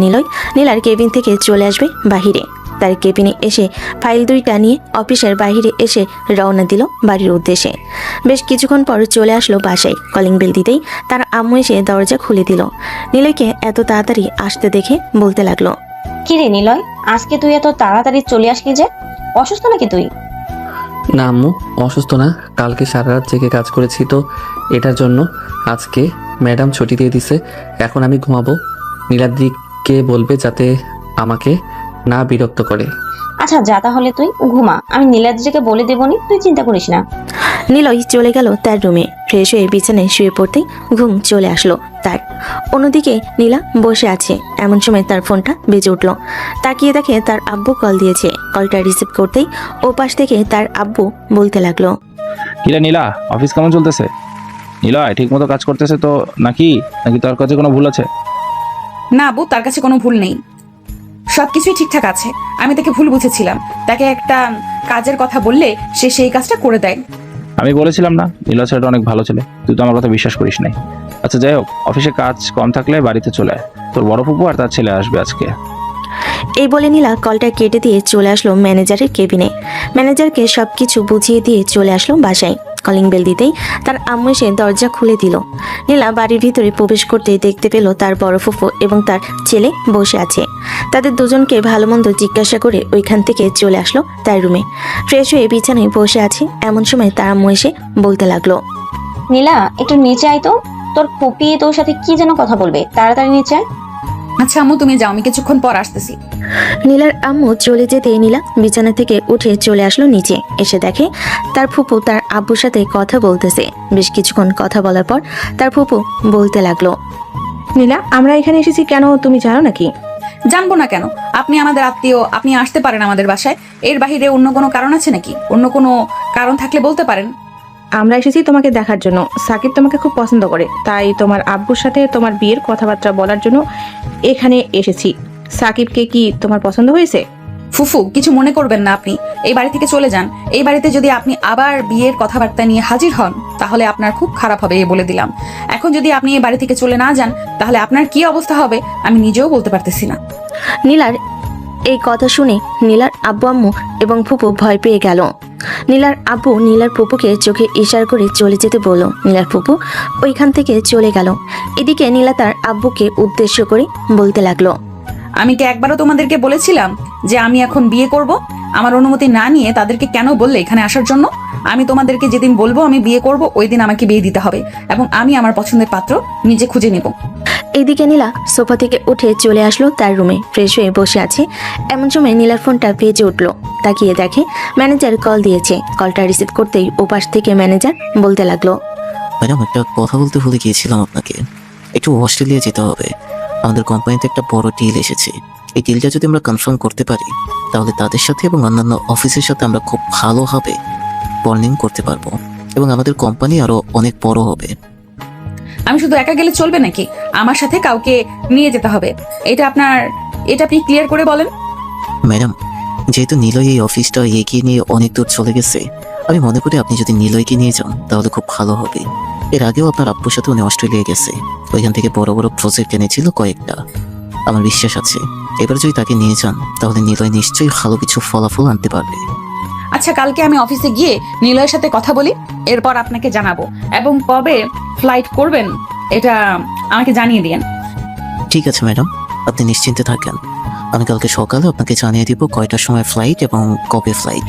নীলার কেবিন থেকে চলে আসবে বাহিরে। তার কেবিনে এসে ফাইল দুইটা নিয়ে অফিসের বাইরে এসে রওনা দিল বাড়ির উদ্দেশ্যে। বেশ কিছুক্ষণ পর চলে আসলো বাসায়। কলিং বেল দিতেই তার আম্মু এসে দরজা খুলে দিল। নীলয়কে এত তাড়াতাড়ি আসতে দেখে বলতে লাগলো, কি রে নিলয়, আজকে তুই এত তাড়াতাড়ি চলে আসলি যে? অসুস্থ নাকি তুই? না আম্মু, অসুস্থ না, কালকে সারা রাত জেগে কাজ করেছি তো এটার জন্য আজকে ম্যাডাম ছুটি দিয়ে দিছে। এখন আমি ঘুমাবো। নীলাদ্রিকে বলবে যাতে আমাকে না বিরক্ত করে। আচ্ছা যা, তাহলে তুই ঘুমা, আমি নীলাদ্রিকে বলে দেবনি, তুই চিন্তা করিস না। নীলয় চলে গেল তার রুমে। ফ্রেশ হয়ে বিছানায় শুয়ে পড়তেই ঘুম চলে আসলো তার। অন্যদিকে নীলা বসে আছে। এমন সময় তার ফোনটা বেজে উঠল। তাকিয়ে দেখে তার আব্বু কল দিয়েছে। কলটা রিসিভ করতেই ওপাশ থেকে তার আব্বু বলতে লাগলো, কিরে নীলা, অফিস কেমন চলতেছে? নীলয় ঠিক মতো কাজ করতেছে তো নাকি নাকি তোর কাছে কোনো ভুল আছে? না আব্বু, তার কাছে কোনো ভুল নেই, সবকিছুই ঠিকঠাক আছে। আমি তাকে ভুল বুঝেছিলাম, তাকে একটা কাজের কথা বললে সে সেই কাজটা করে দেয়। আমি বলেছিলাম না নীলা ছেলেটা অনেক ভালো ছেলে, তুই তো আমার কথা বিশ্বাস করিস নাই। আচ্ছা যাই হোক, অফিসে কাজ কম থাকলে বাড়িতে চলে আয়, তোর বড় ফুপু আর তার ছেলে আসবে আজকে। এই বলে নীলা কলটা কেটে দিয়ে চলে আসলো ম্যানেজারের কেবিনে। ম্যানেজারকে সবকিছু বুঝিয়ে দিয়ে চলে আসলো বাসায়। কলিং বেল দিতেই তার আম্মু এসে দরজা খুলে দিল। নীলা বাড়ির ভিতরে প্রবেশ করতেই দেখতে পেল তার বড় ফুফু এবং তার ছেলে বসে আছে। তাদের দুজনকে ভালো মন্দ জিজ্ঞাসা করে ওইখান থেকে চলে আসলো তার রুমে। ফ্রেশ হয়ে বিছানায় বসে আছে। এমন সময় তার আম্মু এসে বলতে লাগলো, নীলা একটু নিচে আয় তো, তোর পপি তোর সাথে কি যেন কথা বলবে, তাড়াতাড়ি নিচে আয়। আচ্ছা আম্মু, তুমি যাও, আমি কিছুক্ষণ পর আসতেছি। নীলার আম্মু চলে যেতে নীলা বিছানা থেকে উঠে চলে আসলো নিচে। এসে দেখে তার ফুপু তার আব্বুর সাথে কথা বলতেছে। বেশ কিছুক্ষণ কথা বলার পর তার ফুপু বলতে লাগলো, নীলা, আমরা এখানে এসেছি কেন তুমি জানো নাকি? জানবো না কেন? আপনি আমাদের আত্মীয়, আপনি আসতে পারেন আমাদের বাসায়। এর বাহিরে অন্য কোনো কারণ আছে নাকি? অন্য কোনো কারণ থাকলে বলতে পারেন। আমরা এসেছি তোমাকে দেখার জন্য। সাকিব তোমাকে খুব পছন্দ করে, তাই তোমার আব্বুর সাথে তোমার বিয়ের কথাবার্তা বলার জন্য এখানে এসেছি। সাকিবকে কি তোমার পছন্দ হয়েছে? ফুফু, কিছু মনে করবেন না, আপনি এই বাড়ি থেকে চলে যান। এই বাড়িতে যদি আপনি আবার বিয়ের কথাবার্তা নিয়ে হাজির হন তাহলে আপনার খুব খারাপ হবে, বলে দিলাম। এখন যদি আপনি এই বাড়ি থেকে চলে না যান তাহলে আপনার কি অবস্থা হবে আমি নিজেও বলতে পারতেছি না। নীলার এই কথা শুনে নীলার আব্বু আম্মু এবং ফুপু ভয় পেয়ে গেল। নীলার আব্বু নীলার ফুপুকে চোখে ইশারা করে চলে যেতে বলল। নীলার ফুপু ওইখান থেকে চলে গেল। এদিকে নীলা তার আব্বুকে উদ্দেশ্য করে বলতে লাগলো, আমি কি একবারও তোমাদেরকে বলেছিলাম যে আমি এখন বিয়ে করব? আমার অনুমতি না নিয়ে তাদেরকে কেন বললে এখানে আসার জন্য? আমি তোমাদেরকে যেদিন বলবো আমি বিয়ে করব ওই দিন আমাকে বিয়ে দিতে হবে, এবং আমি আমার পছন্দের পাত্র নিজে খুঁজে নেব। এইদিকে নীলা সোফা থেকে উঠে চলে আসলো তার রুমে। ফ্রেশ হয়ে বসে আছে। এমন সময় নীলার ফোনটা বেজে উঠলো। তাকিয়ে দেখে ম্যানেজার কল দিয়েছে। কলটা রিসিভ করতেই ওপাশ থেকে ম্যানেজার বলতে লাগলো, ম্যাডাম একটা কথা বলতে ভুলে গিয়েছিলাম আপনাকে, একটু অস্ট্রেলিয়া যেতে হবে। আমাদের কোম্পানিতে একটা বড় ডিল এসেছে। এই ডিলটা যদি আমরা কনফার্ম করতে পারি তাহলে তাদের সাথে এবং অন্যান্য অফিসের সাথে আমরা খুব ভালোভাবে বন্ডিং করতে পারবো এবং আমাদের কোম্পানি আরো অনেক বড় হবে। আমি শুধু একা গেলে চলবে নাকি? আমার সাথে কাউকে নিয়ে যেতে হবে। এটা আপনি ক্লিয়ার করে বলেন। ম্যাডাম, যেহেতু নিলয় এই অফিসটা এগিয়ে নিয়ে অনেক দূর চলে গেছে, আমি মনে করি আপনি যদি নিলয়কে নিয়ে যান তাহলে খুব ভালো হবে। এর আগেও আপনার আব্বুর সাথে উনি অস্ট্রেলিয়া গেছে, ওইখান থেকে বড় বড় প্রজেক্ট এনেছিল কয়েকটা। আমার বিশ্বাস আছে এবার যদি তাকে নিয়ে যান তাহলে নিলয় নিশ্চয়ই ভালো কিছু ফলাফল আনতে পারবে। আচ্ছা, কালকে আমি অফিসে গিয়ে নিলয়ের সাথে কথা বলি, এরপর আপনাকে জানাবো। এবং কবে ফ্লাইট করবেন এটা আমাকে জানিয়ে দিন। ঠিক আছে ম্যাডাম, আপনি নিশ্চিন্তে থাকেন। আমি কালকে সকালে আপনাকে জানিয়ে দিব কয়টার সময় ফ্লাইট এবং কবে ফ্লাইট।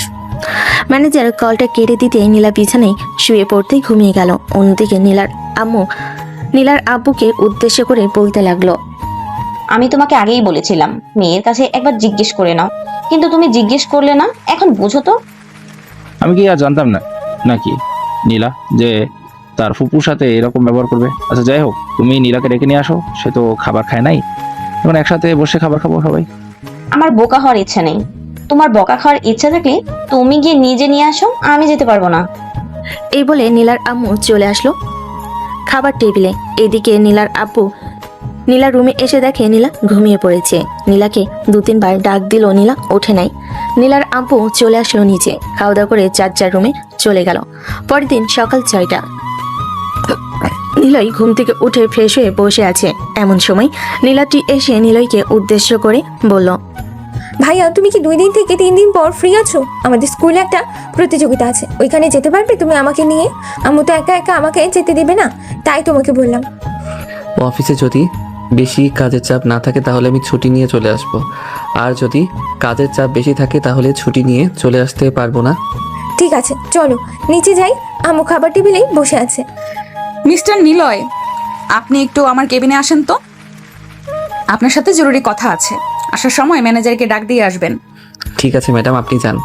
ম্যানেজার কলটা কেটে দিতে নীলা বিছানায় শুয়ে পড়তেই ঘুমিয়ে গেল। অন্যদিকে নীলার আব্বুকে উদ্দেশ্য করে বলতে লাগলো, আমি তোমাকে আগেই বলেছিলাম মেয়ের কাছে একবার জিজ্ঞেস করে নাও, কিন্তু তুমি জিজ্ঞেস করলে না। এখন বুঝো তো। আমি কি আর জানতাম না নাকি নীলা যে তার ফুপুর সাথে এরকম ব্যবহার করবে? আচ্ছা যাই হোক, তুমি নীলাকে ডেকে নিয়ে আসো, সে তো খাবার খায় নাই, এখন একসাথে বসে খাবার খাবো সবাই। আমার বোকা হওয়ার ইচ্ছা নেই। তোমার বকা খাওয়ার ইচ্ছা থাকলে তুমি গিয়ে নিজে নিয়ে আসো, আমি যেতে পারবো না। এই বলে নীলার আম্মু চলে আসলো খাবার টেবিলে। এদিকে নীলার আব্বু নীলার রুমে এসে দেখে নীলা ঘুমিয়ে পড়েছে। নীলাকে 2-3 বার ডাক দিল, নীলা ওঠে নাই। নীলার আব্বু চলে আসলো নিচে, খাওয়া দাওয়া করে যার রুমে চলে গেল। পরের দিন সকাল 6টা। নিলয় ঘুম থেকে উঠে ফ্রেশ হয়ে বসে আছে। এমন সময় নীলাটি এসে নিলয়কে উদ্দেশ্য করে বলল, ভাইয়া তুমি কি 2 দিন থেকে 3 দিন পর ফ্রি আছো? আমাদের স্কুলে একটা প্রতিযোগিতা আছে, ওইখানে যেতে পারবে তুমি আমাকে নিয়ে? আম্মু তো একা একা আমাকে যেতে দেবে না, তাই তোমাকে বললাম। অফিসে যদি বেশি কাজের চাপ না থাকে তাহলে আমি ছুটি নিয়ে চলে আসব, আর যদি কাজের চাপ বেশি থাকে তাহলে ছুটি নিয়ে চলে আসতে পারবো না। ঠিক আছে চলো নিচে যাই, আম্মু খাবার টেবিলেই বসে আছে। মিস্টার নিলয়, আপনি একটু আমার কেবিনে আসেন তো, আপনার সাথে জরুরি কথা আছে। আসার সময় ম্যানেজারকে ডাক দিয়ে আসবেন। ঠিক আছে ম্যাডাম, আপনি যান,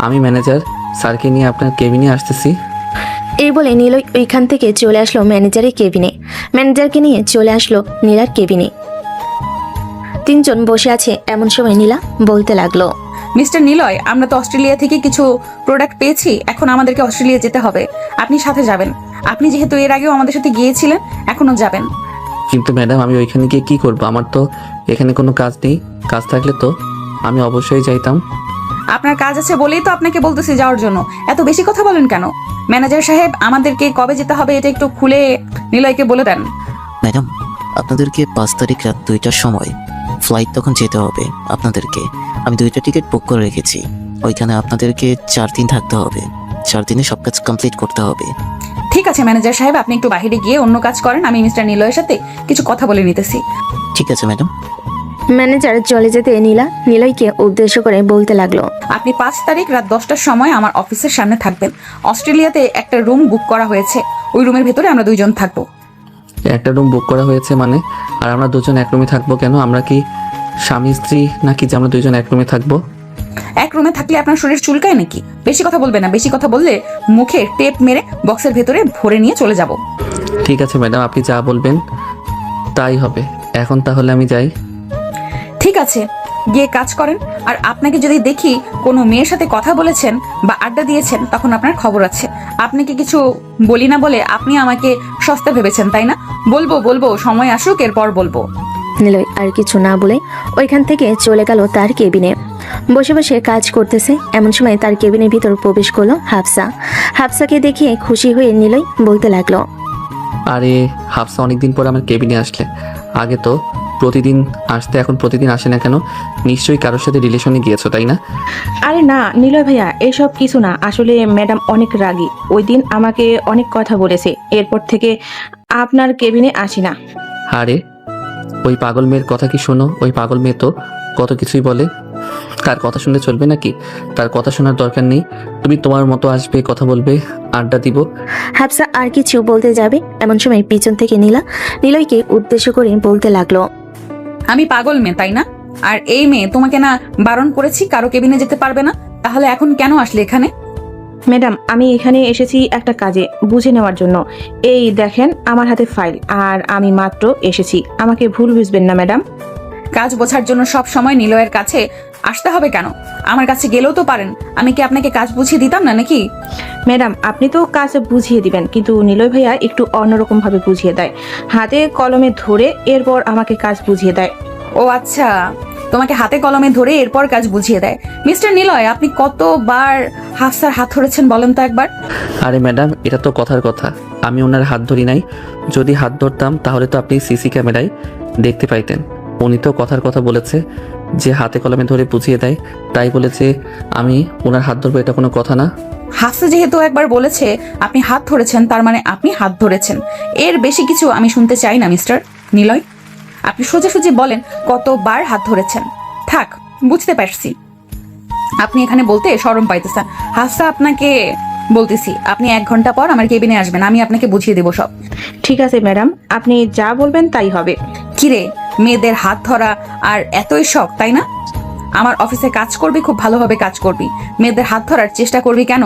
আমি ম্যানেজার স্যারকে নিয়ে আপনার কেবিনে আসতেছি। এই বলে নিলয় ওইখান থেকে চলে আসলো ম্যানেজারের কেবিনে। ম্যানেজারকে নিয়ে চলে আসলো নীলার কেবিনে। 3 জন বসে আছে। এমন সময় নীলা বলতে লাগলো, মিস্টার নিলয়, আমরা তো অস্ট্রেলিয়া থেকে কিছু প্রোডাক্ট পেয়েছি, এখন আমাদেরকে অস্ট্রেলিয়া যেতে হবে। আপনি সাথে যাবেন। আপনি যেহেতু এর আগেও আমাদের সাথে গিয়েছিলেন, এখনো যাবেন। কিন্তু ম্যাডাম আমি ওইখানে গিয়ে কী করবো? আমার তো এখানে কোনো কাজ নেই, কাজ থাকলে তো আমি অবশ্যই যাইতাম। আপনার কাজ আছে বলেই তো আপনাকে বলতেছি যাওয়ার জন্য। এত বেশি কথা বলেন কেন? ম্যানেজার সাহেব, আমাদেরকে কবে যেতে হবে এটা একটু খুলে নিলয়কে বলে দেন। ম্যাডাম, আপনাদেরকে 5 তারিখ রাত 2টার সময় ফ্লাইট, তখন যেতে হবে আপনাদেরকে। আমি 2টা টিকিট বুক করে রেখেছি। ওইখানে আপনাদেরকে 4 দিন থাকতে হবে। 4 দিনে সব কাজ কমপ্লিট করতে হবে। ঠিক আছে ম্যানেজার সাহেব, আপনি একটু বাইরে গিয়ে অন্য কাজ করেন, আমি মিস্টার নিলয়ের সাথে কিছু কথা বলে নিতেছি। ঠিক আছে ম্যাডাম। ম্যানেজার চলে যেতে নিলয়কে উদ্দেশ্য করে বলতে লাগলো, আপনি 5 তারিখ রাত 10টার সময় আমার অফিসের সামনে থাকবেন। অস্ট্রেলিয়াতে একটা রুম বুক করা হয়েছে, ওই রুমের ভেতরে আমরা 2 জন থাকবো। একটা রুম বুক করা হয়েছে মানে? আর আমরা 2 জন এক রুমে থাকবো কেন? আমরা কি স্বামী স্ত্রী নাকি যে আমরা 2 জন এক রুমে থাকবো? এক রুমে থাকলে আপনার শরীর চুলকায় নাকি? বেশি কথা বলবে না, বেশি কথা বললে মুখে টেপ মেরে বক্সের ভেতরে ভরে নিয়ে চলে যাব। ঠিক আছে ম্যাডাম, আপনি যা বলবেন তাই হবে। এখন তাহলে আমি যাই। ঠিক আছে, গিয়ে কাজ করেন। আর আপনাকে যদি দেখি কোনো মেয়ের সাথে কথা বলেছেন বা আড্ডা দিয়েছেন, তখন আপনার খবর আছে। আপনাকে কিছু বলি না বলে আপনি আমাকে সস্তা ভেবেছেন, তাই না? বলবো, সময় আসুক, এরপর বলবো। নিলয় আর কিছু না বলে ওইখান থেকে চলে গেল তার কেবিনে। বসে বসে কাজ করতেছে। এমন সময় তার কেবিনের ভিতর প্রবেশ করলো হাফসা। হাফসাকে দেখে খুশি হয়ে নিলয় বলতে লাগলো, আরে হাফসা অনেকদিন পর আমার কেবিনে আসলে। আগে তো প্রতিদিন আসতে, এখন প্রতিদিন আসে না কেন? নিশ্চয়ই কারোর সাথে রিলেশনে গিয়েছো, তাই না? আরে না নিলয় ভাইয়া, এসব কিছু না। আসলে ম্যাডাম অনেক রাগী, ওই দিন আমাকে অনেক কথা বলেছে, এরপর থেকে আপনার কেবিনে আসি না। আরে ওই পাগল মেয়ের কথা কি শোনো? ওই পাগল মেয়ে তো কত কিছুই বলে। তার কথা শুনলে চলবে নাকি? তার কথা শোনার দরকার নেই। তুমি তোমার মতো আসবে, কথা বলবে, আড্ডা দিব। হাফসা আর কিছু বলতে যাবে, এমন সময় পিছন থেকে নিলয়কে উদ্দেশ্য করে বলতে লাগলো, আমি পাগল মেয়ে, তাই না? আর এই মেয়ে তোমাকে না বারণ করেছি কারো কেবিনে যেতে পারবে না, তাহলে এখন কেন আসলে এখানে? ম্যাডাম আমি এখানে এসেছি একটা কাজে বুঝে নেওয়ার জন্য। এই দেখেন আমার হাতে ফাইল, আর আমি মাত্র এসেছি, আমাকে ভুল বুঝবেন না ম্যাডাম। কাজ বোঝার জন্য সব সময় নিলয়ের কাছে আসতে হবে কেন? আমার কাছে গেলেও তো পারেন। আমি কি আপনাকে কাজ বুঝিয়ে দিতাম না নাকি? ম্যাডাম আপনি তো কাজ বুঝিয়ে দিবেন, কিন্তু নিলয় ভাইয়া একটু অন্যরকম ভাবে বুঝিয়ে দেয়, হাতে কলমে ধরে এরপর আমাকে কাজ বুঝিয়ে দেয়। ও আচ্ছা, তোমাকে হাতে কলমে ধরে এরপর কাজ বুঝিয়ে দেয়। মিস্টার নিলয়, আপনি কতবার হাফসার হাত ধরেছেন বলেন তো একবার? আরে ম্যাডাম, এটা তো কথার কথা, আমি ওনার হাত ধরি নাই। যদি হাত ধরতাম তাহলে তো আপনি সিসি ক্যামেরায় দেখতে পাইতেন। উনি তো কথার কথা বলেছে যে হাতে কলমে ধরে বুঝিয়ে দেয়, তাই বলেছে আমি ওনার হাত ধরবো, এটা কোনো কথা না। হাফসা যেহেতু একবার বলেছে আপনি হাত ধরেছেন, তার মানে আপনি হাত ধরেছেন। এর বেশি কিছু আমি শুনতে চাই না মিস্টার নিলয়। আপনি সোজাসুজি বলেন কতবার হাত ধরেছেন। থাক, বুঝতে পারছি আপনি এখানে বলতে শরম পাইতেছেন। হাফসা, আপনাকে বলতেছি আপনি 1 ঘন্টা পর আমার কেবিনে আসবেন, আমি আপনাকে বুঝিয়ে দেবো সব। ঠিক আছে ম্যাডাম, আপনি যা বলবেন তাই হবে। কিরে, মেয়েদের হাত ধরা আর এতই শখ, তাই না? আমার অফিসে কাজ করবি, খুব ভালোভাবে কাজ করবি, মেয়েদের হাত ধরার চেষ্টা করবি কেন?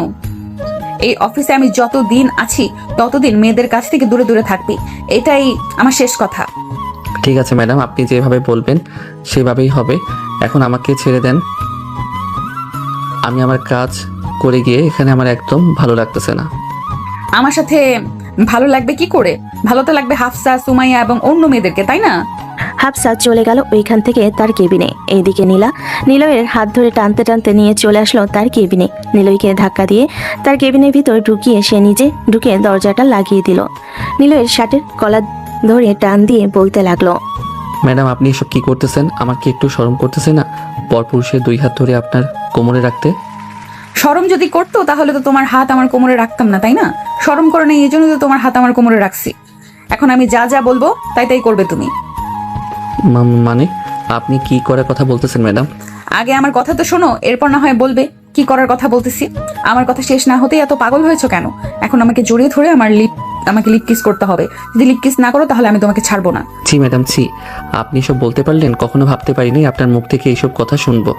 এই অফিসে আমি যতদিন আছি ততদিন মেয়েদের কাছ থেকে দূরে দূরে থাকবি, এটাই আমার শেষ কথা। ঠিক আছে ম্যাডাম, আপনি যেভাবে বলবেন সেভাবেই হবে। এখন আমাকে ছেড়ে দেন, আমি আমার কাজ করে গিয়ে এখানে আমার একদম ভালো লাগতেছে না। আমার সাথে ভালো লাগবে কি করে? ভালো তো লাগবে হাফসা, সুমাইয়া এবং অন্য মেয়েদেরকে, তাই না? হাফসা চলে গেল ওইখান থেকে তার কেবিনে। এইদিকে নীলা নিলয়ের হাত ধরে টানতে টানতে নিয়ে চলে আসলো তার কেবিনে। নিলয়কে ধাক্কা দিয়ে তার কেবিনের ভিতর ঢুকিয়ে সে নিজে ঢুকে দরজাটা লাগিয়ে দিল। নিলয়ের শার্টের কলার ধরে টান দিয়ে বলতে লাগলো, ম্যাডাম আপনি এসব কি করতেছেন? আমার কি একটু শরম করতেছে না পরপুরুষের 2 হাত ধরে আপনার কোমরে রাখতে? শরম যদি করতো তাহলে তো তোমার হাত আমার কোমরে রাখতাম না, তাই না? শরম করে নেই, এই জন্য তো তোমার হাত আমার কোমরে রাখছি। এখন আমি যা যা বলবো তাই তাই করবে তুমি। মানে আপনি কি করার কথা বলতেছেন ম্যাডাম? আগে আমার কথা তো শোনো, এরপর না হয় বলবে কি করার কথা বলতেছি। আমার কথা শেষ না হতেই এত পাগল হয়েছো কেন? এখন আমাকে জড়িয়ে ধরে আমাকে লিপ কিস করতে হবে। যদি লিপ কিস না করো তাহলে আমি তোমাকে ছাড়বো না। ছি ম্যাডাম ছি, আপনি এসব বলতে পারলেন? কখনো ভাবতে পারিনি আপনার মুখ থেকে এইসব কথা শুনবো।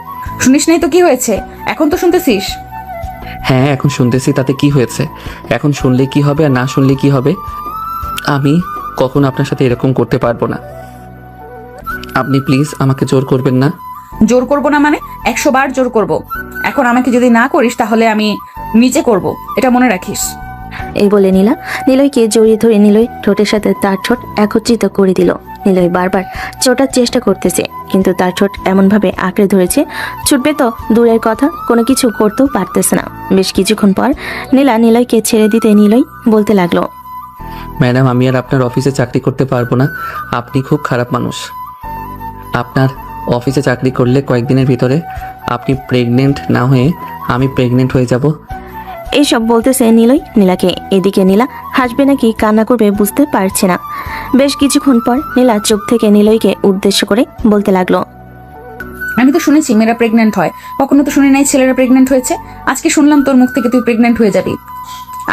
শুনিস নাই তো কি হয়েছে? এখন তো শুনতেছিস। হ্যাঁ এখন শুনতেছি, তাতে কি হয়েছে? এখন শুনলে কি হবে আর না শুনলে কি হবে? আমি কখনো আপনার সাথে এরকম করতে পারবো না। আপনি প্লিজ আমাকে জোর করবেন না। জোর করবো না মানে? 100 বার জোর করব। এখন আমাকে যদি না করিস তাহলে আমি নিচে করব, এটা মনে রাখিস। এই বলে নীলা নিলয়কে জড়িয়ে ধরে নিলয় ঠোঁটের সাথে তার ঠোঁট একত্রিত করে দিল। নিলয় বারবার ছোটার চেষ্টা করতেছে, কিন্তু তার ঠোঁট এমনভাবে আঁকড়ে ধরেছে, ছুটবে তো দূরের কথা, কোনো কিছু করতেও পারতেছে না। বেশ কিছুক্ষণ পর নীলা নিলয়কে ছেড়ে দিতে নিলয় বলতে লাগলো, ম্যাডাম আমি আর আপনার অফিসে চাকরি করতে পারবো না, আপনি খুব খারাপ মানুষ। আপনার অফিসে চাকরি করলে কয়েকদিনের ভিতরে আপনি প্রেগনেন্ট না হয়ে আমি প্রেগনেন্ট হয়ে যাব। এইসব বলতেছে নিলয় নীলাকে। এদিকে নীলা হাসবে নাকি কান্না করবে বুঝতে পারছে না। বেশ কিছুক্ষণ পর নীলা চোখ থেকে নিলয়কে উদ্দেশ্য করে বলতে লাগলো, আমি তো শুনেছি মেয়েরা প্রেগনেন্ট হয়, কখনো তো শুনি নাই ছেলেরা প্রেগনেন্ট হয়েছে। আজকে শুনলাম তোর মুখ থেকে তুই প্রেগনেন্ট হয়ে যাবি।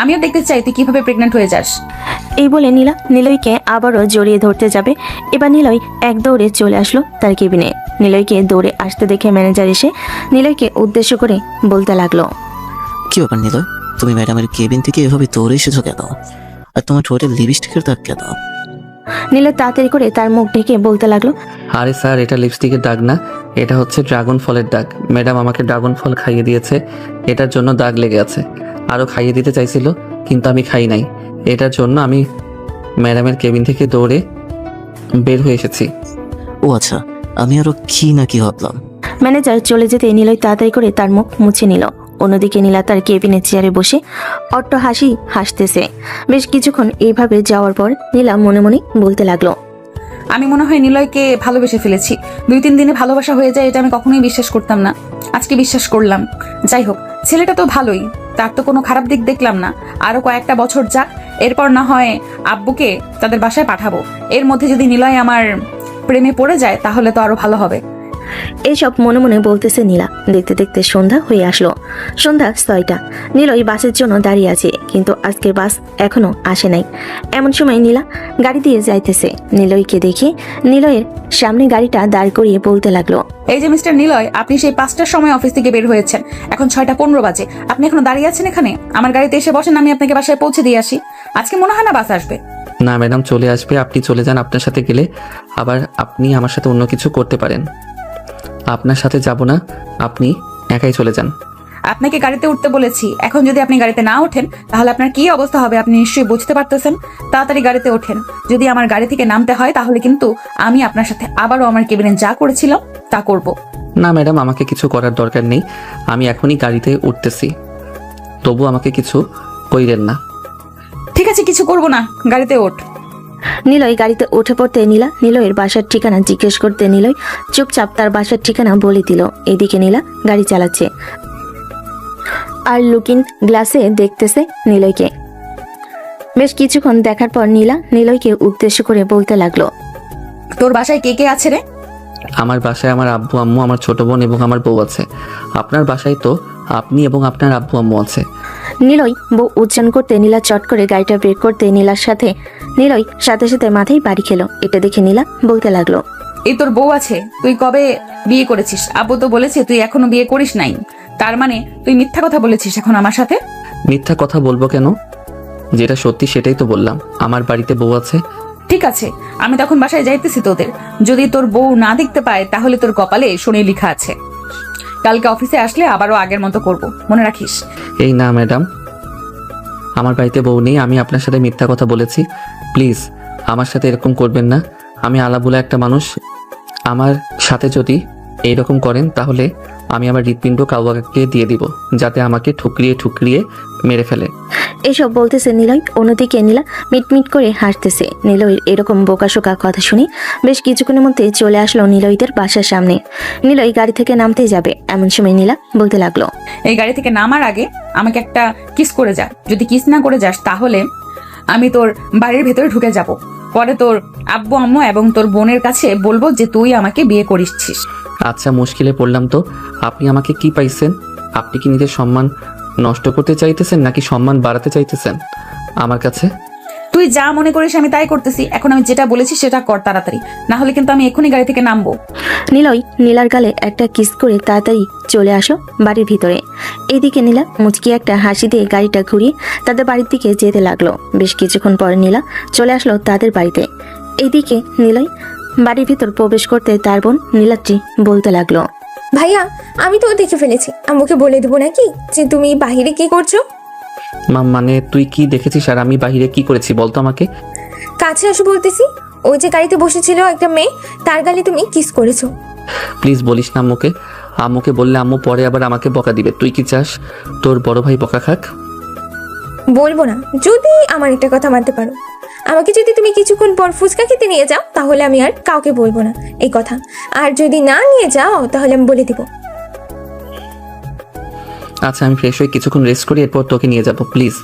আমিও দেখতে চাই তুই কিভাবে প্রেগনেন্ট হয়ে যাস। এই বলে নীলা নিলয়কে আবারও জড়িয়ে ধরতে যাবে। এবার নিলয় এক দৌড়ে চলে আসলো তার কেবিনে। নিলয়কে দৌড়ে আসতে দেখে ম্যানেজার এসে নিলয়কে উদ্দেশ্য করে বলতে লাগলো, কি ব্যাপার নিলয়, তুমি ম্যাডামের কেবিন থেকে এভাবে দৌড়ে এসেছো কেন? আর তোমার ঠোঁটে লিপস্টিকের দাগ কেন? নিলয় তাড়াতাড়ি করে তার মুখ ঢেকে বলতে লাগলো, আরে স্যার এটা লিপস্টিকের দাগ না, এটা হচ্ছে ড্রাগন ফলের দাগ। ম্যাডাম আমাকে ড্রাগন ফল খাইয়ে দিয়েছে, এটার জন্য দাগ লেগে আছে। আরও খাইয়ে দিতে চাইছিল কিন্তু আমি খাই নাই, এটার জন্য আমি ম্যাডামের কেবিন থেকে দৌড়ে বের হয়ে এসেছি। ও আচ্ছা, আমি আরো কি না কি ভাবলাম। ম্যানেজার চলে যেতে নিলয় তাড়াতাড়ি করে তার মুখ মুছে নিল। অন্যদিকে নীলা তার কেবিনের চেয়ারে বসে অট্ট হাসি হাসতেছে। বেশ কিছুক্ষণ এইভাবে যাওয়ার পর নীলা মনে মনে বলতে লাগলো, আমি মনে হয় নিলয়কে ভালোবেসে ফেলেছি। 2-3 দিনে ভালোবাসা হয়ে যায় এটা আমি কখনোই বিশ্বাস করতাম না, আজকে বিশ্বাস করলাম। যাই হোক, ছেলেটা তো ভালোই, তার তো কোনো খারাপ দিক দেখলাম না। আরো কয়েকটা বছর যাক, এরপর না হয় আব্বুকে তাদের বাসায় পাঠাবো। এর মধ্যে যদি নিলয় আমার প্রেমে পড়ে যায় তাহলে তো আরো ভালো হবে। এইসব মনে মনে বলতেছে নীলা। দেখতে দেখতে সন্ধ্যা হয়ে আসলো। সন্ধ্যা 6টা। নিলয় বাসের জন্য দাঁড়িয়ে আছে, কিন্তু আজকের বাস এখনো আসে নাই। এমন সময় নীলা গাড়ি দিয়ে যাইতেছে। নিলয়কে দেখে নিলয়ের সামনে গাড়িটা দাঁড় করিয়ে বলতে লাগলো, এই যে মিস্টার নিলয়, আপনি সেই 5টার সময় অফিস থেকে বের হয়েছেন, এখন 6:15 বাজে, আপনি এখনো দাঁড়িয়ে আছেন এখানে? আমার গাড়িতে এসে বসেন, আমি আপনাকে বাসায় পৌঁছে দিয়ে আসি। আজকে মনে হয় না বাস আসবে। না ম্যাডাম চলে আসবে, আপনি চলে যান। আপনার সাথে গেলে আবার আপনি আমার সাথে অন্য কিছু করতে পারেন। আপনার সাথে যাব না, আপনি একাই চলে যান। আপনাকে গাড়িতে উঠতে বলেছি, এখন যদি আপনি গাড়িতে না ওঠেন তাহলে আপনার কি অবস্থা হবে আপনি নিশ্চয়ই বুঝতে পারতেছেন। তাড়াতাড়ি গাড়িতে ওঠেন, যদি আমার গাড়ি থেকে নামতে হয় তাহলে কিন্তু আমি আপনার সাথে আবারও আমার কেবিনে যা করেছিলাম তা করব। না ম্যাডাম আমাকে কিছু করার দরকার নেই, আমি এখনই গাড়িতে উঠতেছি, তবু আমাকে কিছু কইরেন না। ঠিক আছে, কিছু করব না, গাড়িতে ওঠ। নিলয় গাড়িতে উঠে পড়তে নীলা নিলয়ের বাসার ঠিকানা জিজ্ঞেস করতে নিলয় চুপচাপ তার বাসার ঠিকানা বলে দিল। এদিকে নীলা গাড়ি চালাচ্ছে আর লুকিং গ্লাসে দেখতেছে নিলয়কে। বেশ কিছুক্ষণ দেখার পর নীলা নিলয়কে উদ্দেশ্য করে বলতে লাগলো, তোর বাসায় কে কে আছে রে? আমার বাসায় আমার আব্বু আম্মু, আমার ছোট বোন এবং আমার বউ আছে। আপনার বাসায় তো আপনি এবং আপনার আব্বু আম্মু আছে। নিলয় বউ উচ্চারণ করতে নীলা চট করে গাড়িটা ব্রেক করতে নীলার সাথে নিলয় সাথে সাথে মাথায় বাড়ি খেলো। এটা দেখে নীলা বলতে লাগলো, এই তোর বউ আছে, তুই কবে বিয়ে করেছিস? আব্বু তো বলেছে তুই এখনো বিয়ে করিস নাই, তার মানে তুই মিথ্যা কথা বলেছিস এখন আমার সাথে। মিথ্যা কথা বলবো কেন? যেটা সত্যি সেটাই তো বললাম। আমার বাড়িতে বউ আছে। ঠিক আছে, আমি তখন বাসায় যাইতেছি তোদের। যদি তোর বউ না দেখতে পায় তাহলে তোর কপালে শনি লেখা আছে। কালকে অফিসে আসলে আবারও আগের মতো করব, মনে রাখিস। এই না ম্যাডাম, আমার বাড়িতে বউ নেই। আমি আপনার সাথে মিথ্যা কথা বলেছি। প্লিজ আমার সাথে এরকম করবেন না। আমি আলাবুলা একটা মানুষ। আমার সাথে যদি এইরকম করেন তাহলে আমি আমার হৃৎপিণ্ড কাউকে দিয়ে দিব, যাতে আমাকে ঠুকরিয়ে ঠুকরিয়ে মেরে ফেলে। এসব বলতেছে নিলয়। অন্যদিকে নীলা মিটমিট করে হাসতেছে। নিলয়ের এরকম বোকাশোকা কথা শুনে বেশ কিছুক্ষণের মধ্যে চলে আসলো নিলয়দের বাসার সামনে। নিলয় গাড়ি থেকে নামতেই যাবে, এমন সময় নীলা বলতে লাগলো, এই গাড়ি থেকে নামার আগে আমাকে একটা কিস করে যা। যদি কিস না করে যাস তাহলে আমি তোর বাড়ির ভেতরে ঢুকে যাব। পরে তোর আব্বু আম্মু এবং তোর বোনের কাছে বলবো যে তুই আমাকে বিয়ে করিসছিস। আচ্ছা, মুশকিলে পড়লাম তো। আপনি আমাকে কি পাইছেন? আপনি কি নিজের সম্মান নষ্ট করতে চাইতেছেন নাকি সম্মান বাড়াতে চাইতেছেন আমার কাছে? তুই যা মনে করিস আমি তাই করতেছি। এখন আমি যেটা বলেছি সেটা কর তাড়াতাড়ি, না হলে কিন্তু আমি এখনই গাড়ি থেকে নামবো। নিলয় নীলার গালে একটা কিস করে তাড়াতাড়ি চলে আসো বাড়ির ভিতরে। এইদিকে নীলা মুচকি একটা হাসি দিয়ে গাড়িটা ঘুরিয়ে তাদের বাড়ির দিকে যেতে লাগলো। বেশ কিছুক্ষণ পর নীলা চলে আসলো তাদের বাড়িতে। এইদিকে নিলয় বাড়ির ভিতর প্রবেশ করতে তার বোন নীলাদ্রি বলতে লাগলো, ভাইয়া আমি তো দেখে ফেলেছি, আম্মুকে বলে দেবো নাকি যে তুমি বাহিরে কি করছো? মানে তুই কি দেখেছিস আর আমি বাহিরে কি করেছি বলতো আমাকে? কাছে আসো বলতেছি। ওই যে গাড়িতে বসেছিল একটা মেয়ে, তার গালে তুমি কিস করেছো। প্লিজ বলিস না আম্মুকে। আম্মুকে বললে আম্মু পরে আবার আমাকে বকা দিবে। তুই কি চাস তোর বড় ভাই বকা খাক? বলবো না যদি আমার একটা কথা মানতে পারো। আমাকে যদি তুমি কিছুক্ষণ পর ফুচকা খেতে নিয়ে যাও তাহলে আমি আর কাউকে বলবো না এই কথা। আর যদি না নিয়ে যাও তাহলে আমি বলে দিব। আচ্ছা, আমি ফ্রেশ হয়ে কিছুক্ষণ রেস্ট করি, এরপর তোকে নিয়ে যাব প্লিজ।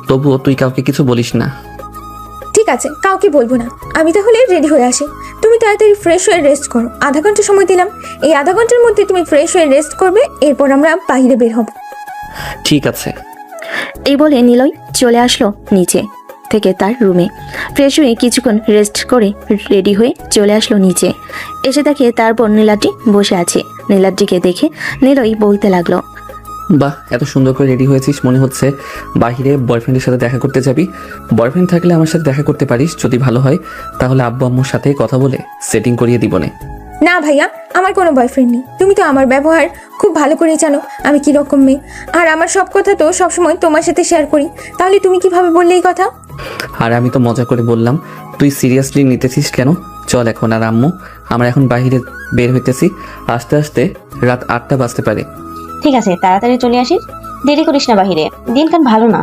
তবুও তুই কাউকে কিছু বলিস না। ঠিক আছে, কাউকে বলবো না। আমি তাহলে রেডি হয়ে আসি। তুমি তাড়াতাড়ি ফ্রেশ হয়ে রেস্ট করো। আধা ঘন্টা সময় দিলাম, এই আধা ঘন্টার মধ্যে তুমি ফ্রেশ হয়ে রেস্ট করবে, এরপর আমরা বাইরে বের হব। ঠিক আছে। এই বলে নিলয় চলে আসলো নিচে থেকে তার রুমে। ফ্রেশ হয়ে কিছুক্ষণ রেস্ট করে রেডি হয়ে চলে আসলো নিচে। এসে দেখে তার বোন নীলাদ্রি বসে আছে। নীলাদ্রিকে দেখে নিলয় বলতে লাগলো, বাহ, এত সুন্দর করে রেডি হয়েছিস। মনে হচ্ছে বাইরে বয়ফ্রেন্ডের সাথে দেখা করতে যাবি। বয়ফ্রেন্ড থাকলে আমার সাথে দেখা করতে পারিস, যদি ভালো হয় তাহলে আব্বু আম্মুর সাথে কথা বলে সেটিং করিয়ে দিব নে। না ভাইয়া, আমার কোনো বয়ফ্রেন্ড নেই। তুমি তো আমার ব্যবহার খুব ভালো করেই জানো আমি কি রকম মেয়ে, আর আমার সব কথা তো সবসময় তোমার সাথে শেয়ার করি। তাহলে তুমি কিভাবে বললে এই কথা? আর আমি তো মজা করে বললাম, তুই সিরিয়াসলি নিতেছিস কেন? চল এখন। আর আম্মু, আমরা এখন বাইরে বের হইতেছি। আস্তে আস্তে রাত 8টা বাজতে পারে। ঠিক আছে, তাড়াতাড়ি চলে আসিস, দেরি করিস না, বাহিরে দিনকাল ভালো না।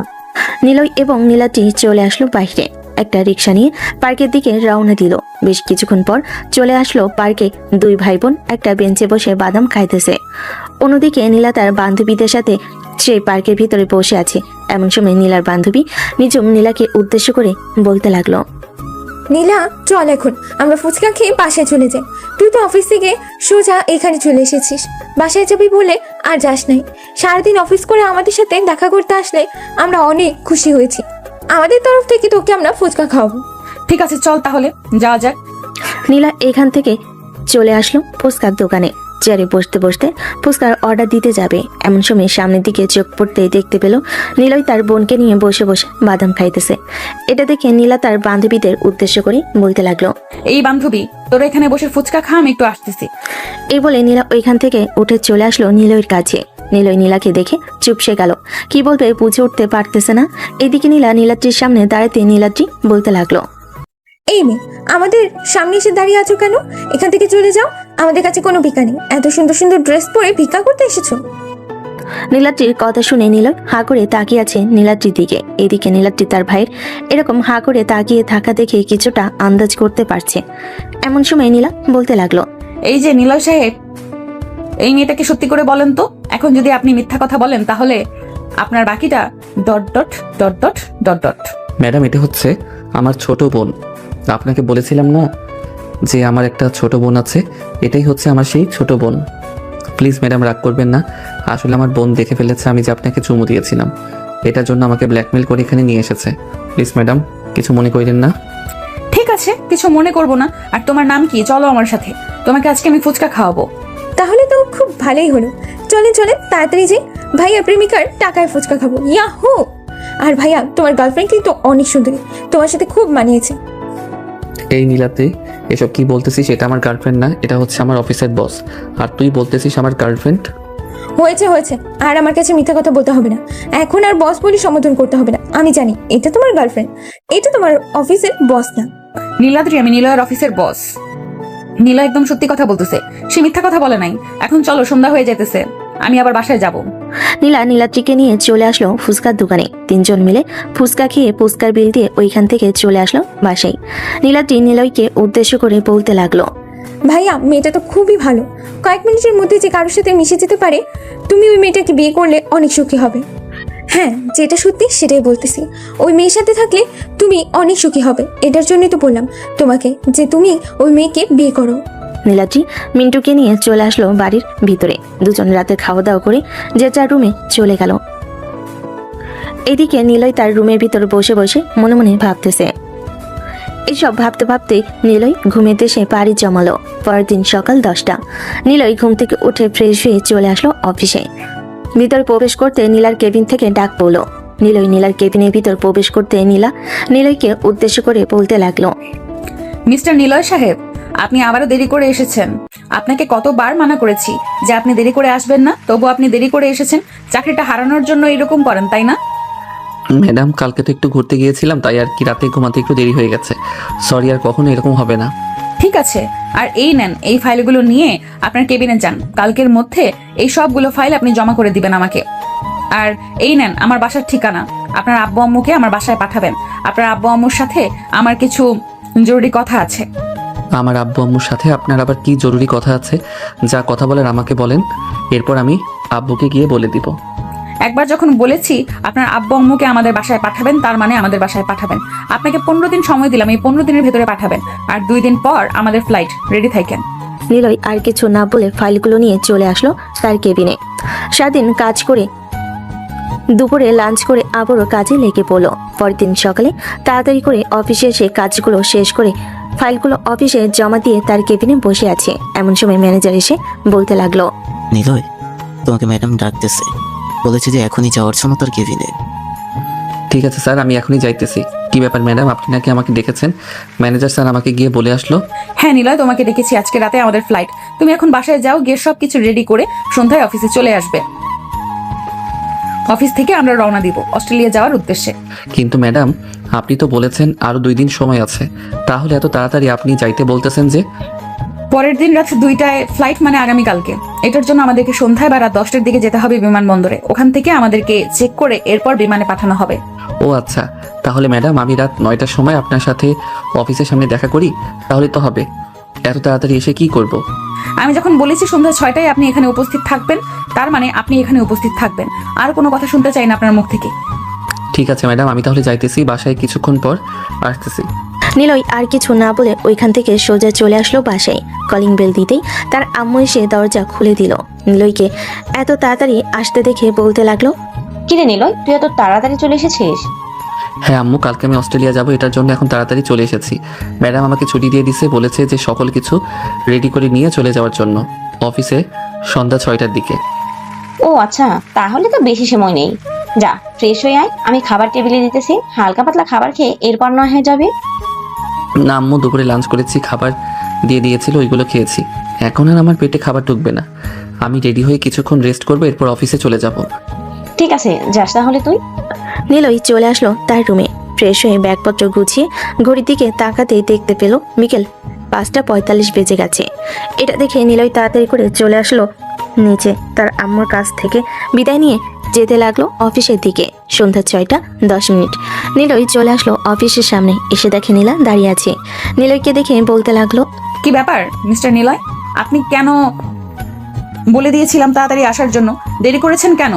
নিলয় এবং নীলাদ্রি চলে আসলো বাইরে। একটা রিক্সা নিয়ে পার্কের দিকে রওনা দিল। বেশ কিছুক্ষণ পর চলে আসলো পার্কে। দুই ভাই বোন একটা বেঞ্চে বসে বাদাম খাইতেছে। অন্যদিকে নীলা তার বান্ধবীদের সাথে সেই পার্কের ভিতরে বসে আছে। এমন সময় নীলার বান্ধবী নিজম নীলাকে উদ্দেশ্য করে বলতে লাগলো, নীলা চল এখন আমরা ফুচকা খেয়ে বাসায় চলে যাই। তুই তো অফিস থেকে সোজা এখানে চলে এসেছিস, বাসায় যাবি বলে আর যাস নাই। সারাদিন অফিস করে আমাদের সাথে দেখা করতে আসলে আমরা অনেক খুশি হয়েছি। আমাদের তরফ থেকে তোকে আমরা ফুচকা খাওয়াবো। ঠিক আছে, চল তাহলে যাওয়া যাক। নীলা এখান থেকে চলে আসলো ফুচকার দোকানে। চেয়ারে বসতে বসতে ফুচকার অর্ডার দিতে যাবে, এমন সময় সামনের দিকে চোখ পড়তেই দেখতে পেল নীলয় তার বোনকে নিয়ে বসে বসে বাদাম খাইতেছে। এটা দেখে নীলা তার বান্ধবীদের উদ্দেশ্য করে বলতে লাগলো, এই বান্ধবী, তোরা এখানে বসে ফুচকা খা, আমি একটু আসতেছি। এই বলে নীলা ওইখান থেকে উঠে চলে আসলো নিলয়ের কাছে। নিলয় নীলাকে দেখে চুপসে গেল, কি বলবে বুঝে উঠতে পারতেছে না। এদিকে নীলা নীলাদ্রির সামনে দাঁড়াতে নীলাদ্রি বলতে লাগলো, এই মেয়ে, আমাদের সামনে এসে দাঁড়িয়ে আছো কেন? এখান থেকে চলে যাও, আমাদের কাছে কোনো ভিক্ষা নেই। এত সুন্দর সুন্দর ড্রেস পরে ভিক্ষা করতে এসেছো? নীলাদ্রির কথা শুনে নিলয় হা করে তাকিয়ে আছে নীলাদ্রির দিকে। এদিকে নীলাদ্রি তার ভাইয়ের এরকম হা করে তাকিয়ে থাকা দেখে কিছুটা আন্দাজ করতে পারছে। এমন সময় নীলা বলতে লাগলো, এই যে নিলয় সাহেব, এই মেয়েটাকে সত্যি করে বলেন তো, এখন যদি আপনি মিথ্যা কথা বলেন তাহলে আপনার বাকিটা ... ম্যাডাম, এটা হচ্ছে আমার ছোট বোন। আপনাকে বলেছিলাম না যে আমার একটা ছোট বোন আছে, এটাই হচ্ছে আমার সেই ছোট বোন। প্লিজ ম্যাডাম রাগ করবেন না, আসলে আমার বোন দেখে ফেলেছে আমি যে আপনাকে চুমু দিয়েছিলাম, এটার জন্য আমাকে ব্ল্যাকমেল করে এখানে নিয়ে এসেছে। প্লিজ ম্যাডাম কিছু মনে করেন না। ঠিক আছে, কিছু মনে করব না। আর তোমার নাম কি? চলো আমার সাথে, তোমাকে আজকে আমি ফুচকা খাওয়াবো। তাহলে তো খুব ভালোই হলো। চলেন চলেন তাড়াতাড়ি যে, ভাইয়া প্রেমিকার টাকায় ফুচকা খাবো। ইয়াহু! আর ভাইয়া তোমার গার্লফ্রেন্ড কিন্তু অনেক সুন্দরী, তোমার সাথে খুব মানিয়েছে। এই নীলাতে এসব কি বলতেছিস? এটা আমার গার্লফ্রেন্ড না, এটা হচ্ছে আমার অফিসের বস। আর তুই বলতেছিস আমার গার্লফ্রেন্ড? হয়েছে হয়েছে, আর আমার কাছে মিথ্যা কথা বলতে হবে না। এখন আর বস বলে সম্বোধন করতে হবে না। আমি জানি এটা তোমার গার্লফ্রেন্ড, এটা তোমার অফিসের বস না। নীলাদ্রি, আমি নিলয়ের অফিসের বস। নীলা একদম সত্যি কথা বলতেছে, সে মিথ্যা কথা বলে নাই। এখন চলো, সন্ধ্যা হয়ে যেতেছে, আমি আবার বাসায় যাব। নীলা নীলাদ্রিকে নিয়ে চলে আসলো ফুচকার দোকানে। তিনজন মিলে ফুচকা খেয়ে ফুচকার বিল দিয়ে ওইখান থেকে চলে আসলো বাসায়। নীলাদ্রি নিলয়কে উদ্দেশ্য করে বলতে লাগলো, ভাইয়া মেয়েটা তো খুবই ভালো, কয়েক মিনিটের মধ্যে যে কারোর সাথে মিশে যেতে পারে। তুমি ওই মেয়েটাকে বিয়ে করলে অনেক সুখী হবে। হ্যাঁ, যেটা সত্যি সেটাই বলতেছি। ওই মেয়ের সাথে থাকলে তুমি অনেক সুখী হবে। এটার জন্যই তো বললাম তোমাকে যে তুমি ওই মেয়েকে বিয়ে করো। নীলাদ্রি মিন্টুকে নিয়ে চলে আসলো বাড়ির ভিতরে। দুজন রাতে খাওয়া দাওয়া করে যে যার রুমে চলে গেল। এদিকে নিলয় তার রুমের ভিতর বসে বসে মনে মনে ভাবতেছে। এইসব ভাবতে ভাবতে নিলয় ঘুমের দেশে পাড়ি জমালো। পরের দিন সকাল 10টা। নিলয় ঘুম থেকে উঠে ফ্রেশ হয়ে চলে আসলো অফিসে। ভিতর প্রবেশ করতে নীলার কেবিন থেকে ডাক পড়লো। নিলয় নীলার কেবিনের ভিতর প্রবেশ করতে নীলা নিলয়কে উদ্দেশ্য করে বলতে লাগলো, মিস্টার নিলয় সাহেব, আপনি আবারও দেরি করে এসেছেন। আপনাকে কতবার মানা করেছি যে আপনি দেরি করে আসবেন না, তবু আপনি দেরি করে এসেছেন। চাকরিটা হারানোর জন্য এরকম করেন, তাই না? ম্যাডাম কালকে তো একটু ঘুরতে গিয়েছিলাম, তাই আর কি রাতে ঘুমাতে একটু দেরি হয়ে গেছে। সরি, আর কখনো এরকম হবে না। ঠিক আছে, আর এই নেন, এই ফাইলগুলো নিয়ে আপনার কেবিনে যান। কালকের মধ্যে এই সবগুলো ফাইল আপনি জমা করে দিবেন আমাকে। আর এই নেন আমার বাসার ঠিকানা, আপনার আব্বু আম্মুকে আমার বাসায় পাঠাবেন। আপনার আব্বু আম্মুর সাথে আমার কিছু জরুরি কথা আছে। আমার আব্বু আম্মুর সাথে আপনার আবার কি জরুরি কথা আছে? যা কথা বলেন আমাকে বলেন, এরপর আমি আব্বুকে গিয়ে বলে দিব। একবার যখন বলেছি আপনার আব্বু আম্মুকে আমাদের বাসায় পাঠাবেন, তার মানে আমাদের বাসায় পাঠাবেন। আপনাকে 15 দিন সময় দিলাম, এই 15 দিনের ভেতরে পাঠাবেন। আর 2 দিন পর আমাদের ফ্লাইট, রেডি থাকেন। নিলয় আর কিছু না বলে ফাইলগুলো নিয়ে চলে আসলো তার কেবিনে। সারাদিন কাজ করে দুপুরে লাঞ্চ করে আবারও কাজে লেগে পড়লো। পরের দিন সকালে তাড়াতাড়ি করে অফিসে এসে কাজগুলো শেষ করে ফাইলগুলো অফিসে জমা দিয়ে তার কেবিনে বসে আছে। এমন সময় ম্যানেজার এসে বলতে লাগলো, নিলয়, তোমাকে ম্যাডাম ডাকতেছে, বলেছে যে এখনই যাওয়ার জন্য তার কেবিনে। ঠিক আছে স্যার, আমি এখনই যাইতেছি। কি ব্যাপার ম্যাডাম, আপনি নাকি আমাকে ডেকেছেন? ম্যানেজার স্যার আমাকে গিয়ে বলে আসলো। হ্যাঁ নিলয়, তোমাকে ডেকেছি, আজকে রাতে আমাদের ফ্লাইট। তুমি এখন বাসায় যাও, গিয়ে সবকিছু রেডি করে সন্ধ্যায় অফিসে চলে আসবে। অফিস থেকে আমরা রওনা দিব অস্ট্রেলিয়া যাওয়ার উদ্দেশ্যে। কিন্তু ম্যাডাম, আপনি তো বলেছেন আরো 2 দিন সময় আছে, তাহলে এত তাড়াতাড়ি আপনি যাইতে বলতেছেন যে? পরের দিন রাত 2টায় ফ্লাইট, মানে আগামীকালকে। এটার জন্য আমাদেরকে সন্ধ্যায় বা রাত 10টার দিকে যেতে হবে বিমানবন্দরে। ওখান থেকে আমাদেরকে চেক করে এরপর বিমানে পাঠানো হবে। ও আচ্ছা, তাহলে ম্যাডাম আমি রাত 9টার সময় আপনার সাথে অফিসের সামনে দেখা করি, তাহলে তো হবে। এত তাড়াতাড়ি এসে কি করব? আমি যখন বলেছি সন্ধ্যা 6টায় আপনি এখানে উপস্থিত থাকবেন, তার মানে আপনি এখানে উপস্থিত থাকবেন। আর কোনো কথা শুনতে চাই না আপনার মুখ থেকে। ঠিক আছে ম্যাডাম, আমি তাহলে যাইতেছি, বাসায় কিছুক্ষণ পর আসতেছি। নিলয় আর কিছু না বলে ওইখান থেকে সোজা চলে আসলো বাসায়। কলিং বেল দিতেই তার আম্মু এসে দরজা খুলে দিল। নিলয়কে এত তাড়াতাড়ি আসতে দেখে বলতে লাগলো, কিরে নিলয়, তুই এত তাড়াতাড়ি চলে এসেছিস? হ্যাঁ আম্মু, কালকে আমি অস্ট্রেলিয়া যাব, এটার জন্য এখন তাড়াতাড়ি চলে এসেছি। ম্যাডাম আমাকে ছুটি দিয়ে দিছে, বলেছে যে সকল কিছু রেডি করে নিয়ে চলে যাওয়ার জন্য অফিসে সন্ধ্যা 6টার দিকে। ও আচ্ছা, তাহলে তো বেশি সময় নেই। যা ফ্রেশ হয়ে আয়, আমি খাবার টেবিলে দিতেছি। হালকা পাতলা খাবার খেয়ে এরপর না হয়ে যাবে। না আম্মু, দুপুরে লাঞ্চ করেছি, খাবার দিয়ে দিয়েছিল, ওইগুলো খেয়েছি। এখন আর আমার পেটে খাবার ঢুকবে না। আমি রেডি হয়ে কিছুক্ষণ রেস্ট করবো, এরপর অফিসে চলে যাব। ঠিক আছে, যাস তাহলে তুই। নিলয় চলে আসলো তার রুমে। ফ্রেশ হয়ে ব্যাগপত্র গুছিয়ে ঘড়ির দিকে তাকাতেই দেখতে পেল বিকেল 5:45 বেজে গেছে। এটা দেখে নিলয় তাড়াতাড়ি করে চলে আসলো নিচে। তার আম্মুর কাছ থেকে বিদায় নিয়ে যেতে লাগলো অফিসের দিকে। সন্ধ্যা 6:10। নিলয় চলে আসলো অফিসের সামনে। এসে দেখে নীলা দাঁড়িয়ে আছে। নিলয়কে দেখে বলতে লাগলো, কি ব্যাপার মিস্টার নিলয়, আপনি কেন? বলে দিয়েছিলাম তাড়াতাড়ি আসার জন্য, দেরি করেছেন কেন?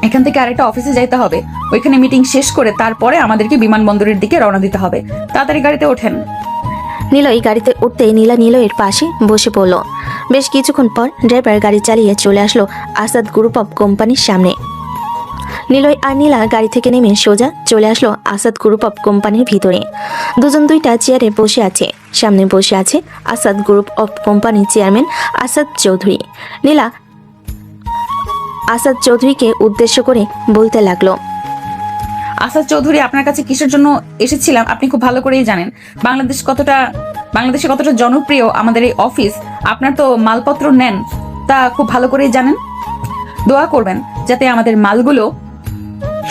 এখান থেকে আরেকটা অফিসে যাইতে হবে, ওইখানে মিটিং শেষ করে তারপরে আমাদেরকে বিমানবন্দরের দিকে রওনা দিতে হবে। তাড়াতাড়ি গাড়িতে ওঠেন। নিলয় গাড়িতে উঠতেই নীলা নিলয়ের পাশে বসে পড়ল। বেশ কিছুক্ষণ পর ড্রাইভার গাড়ি চালিয়ে চলে আসলো আসাদ গ্রুপ অফ কোম্পানির সামনে। নিলয় আর নীলা গাড়ি থেকে নেমে সোজা চলে আসলো আসাদ গ্রুপ অফ কোম্পানির ভিতরে। দুজন দুইটা চেয়ারে বসে আছে। সামনে বসে আছে আসাদ গ্রুপ অফ কোম্পানির চেয়ারম্যান আসাদ চৌধুরী। নীলা আসাদ চৌধুরীকে উদ্দেশ্য করে বলতে লাগলো, আসাদ চৌধুরী, আপনার কাছে কিসের জন্য এসেছিলাম আপনি খুব ভালো করেই জানেন। বাংলাদেশে কতটা জনপ্রিয় আমাদের এই অফিস, আপনার তো মালপত্র নেন তা খুব ভালো করেই জানেন। দোয়া করবেন যাতে আমাদের মালগুলো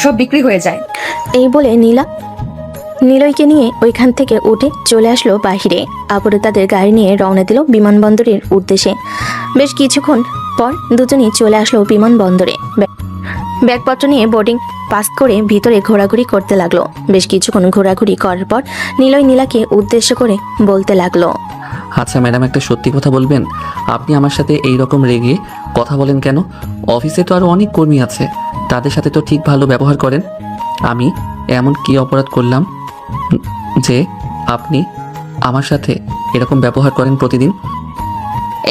সব বিক্রি হয়ে যায়। এই বলে নিলয়কে নিয়ে ওইখান থেকে উঠে চলে আসলো বাহিরে। আবারও তাদের গাড়ি নিয়ে রওনা দিল বিমানবন্দরের উদ্দেশ্যে। বেশ কিছুক্ষণ পর দুজনই চলে আসলো বিমানবন্দরে। ব্যাগপত্র নিয়ে বোর্ডিং পাস করে ভিতরে ঘোরাঘুরি করতে লাগলো। বেশ কিছুক্ষণ ঘোরাঘুরি করার পর নিলয় নীলাকে উদ্দেশ্য করে বলতে লাগলো, আচ্ছা ম্যাডাম, একটা সত্যি কথা বলবেন, আপনি আমার সাথে এই রকম রেগে কথা বলেন কেন? অফিসে তো আরও অনেক কর্মী আছে, তাদের সাথে তো ঠিক ভালো ব্যবহার করেন। আমি এমন কি অপরাধ করলাম যে আপনি আমার সাথে এরকম ব্যবহার করেন প্রতিদিন?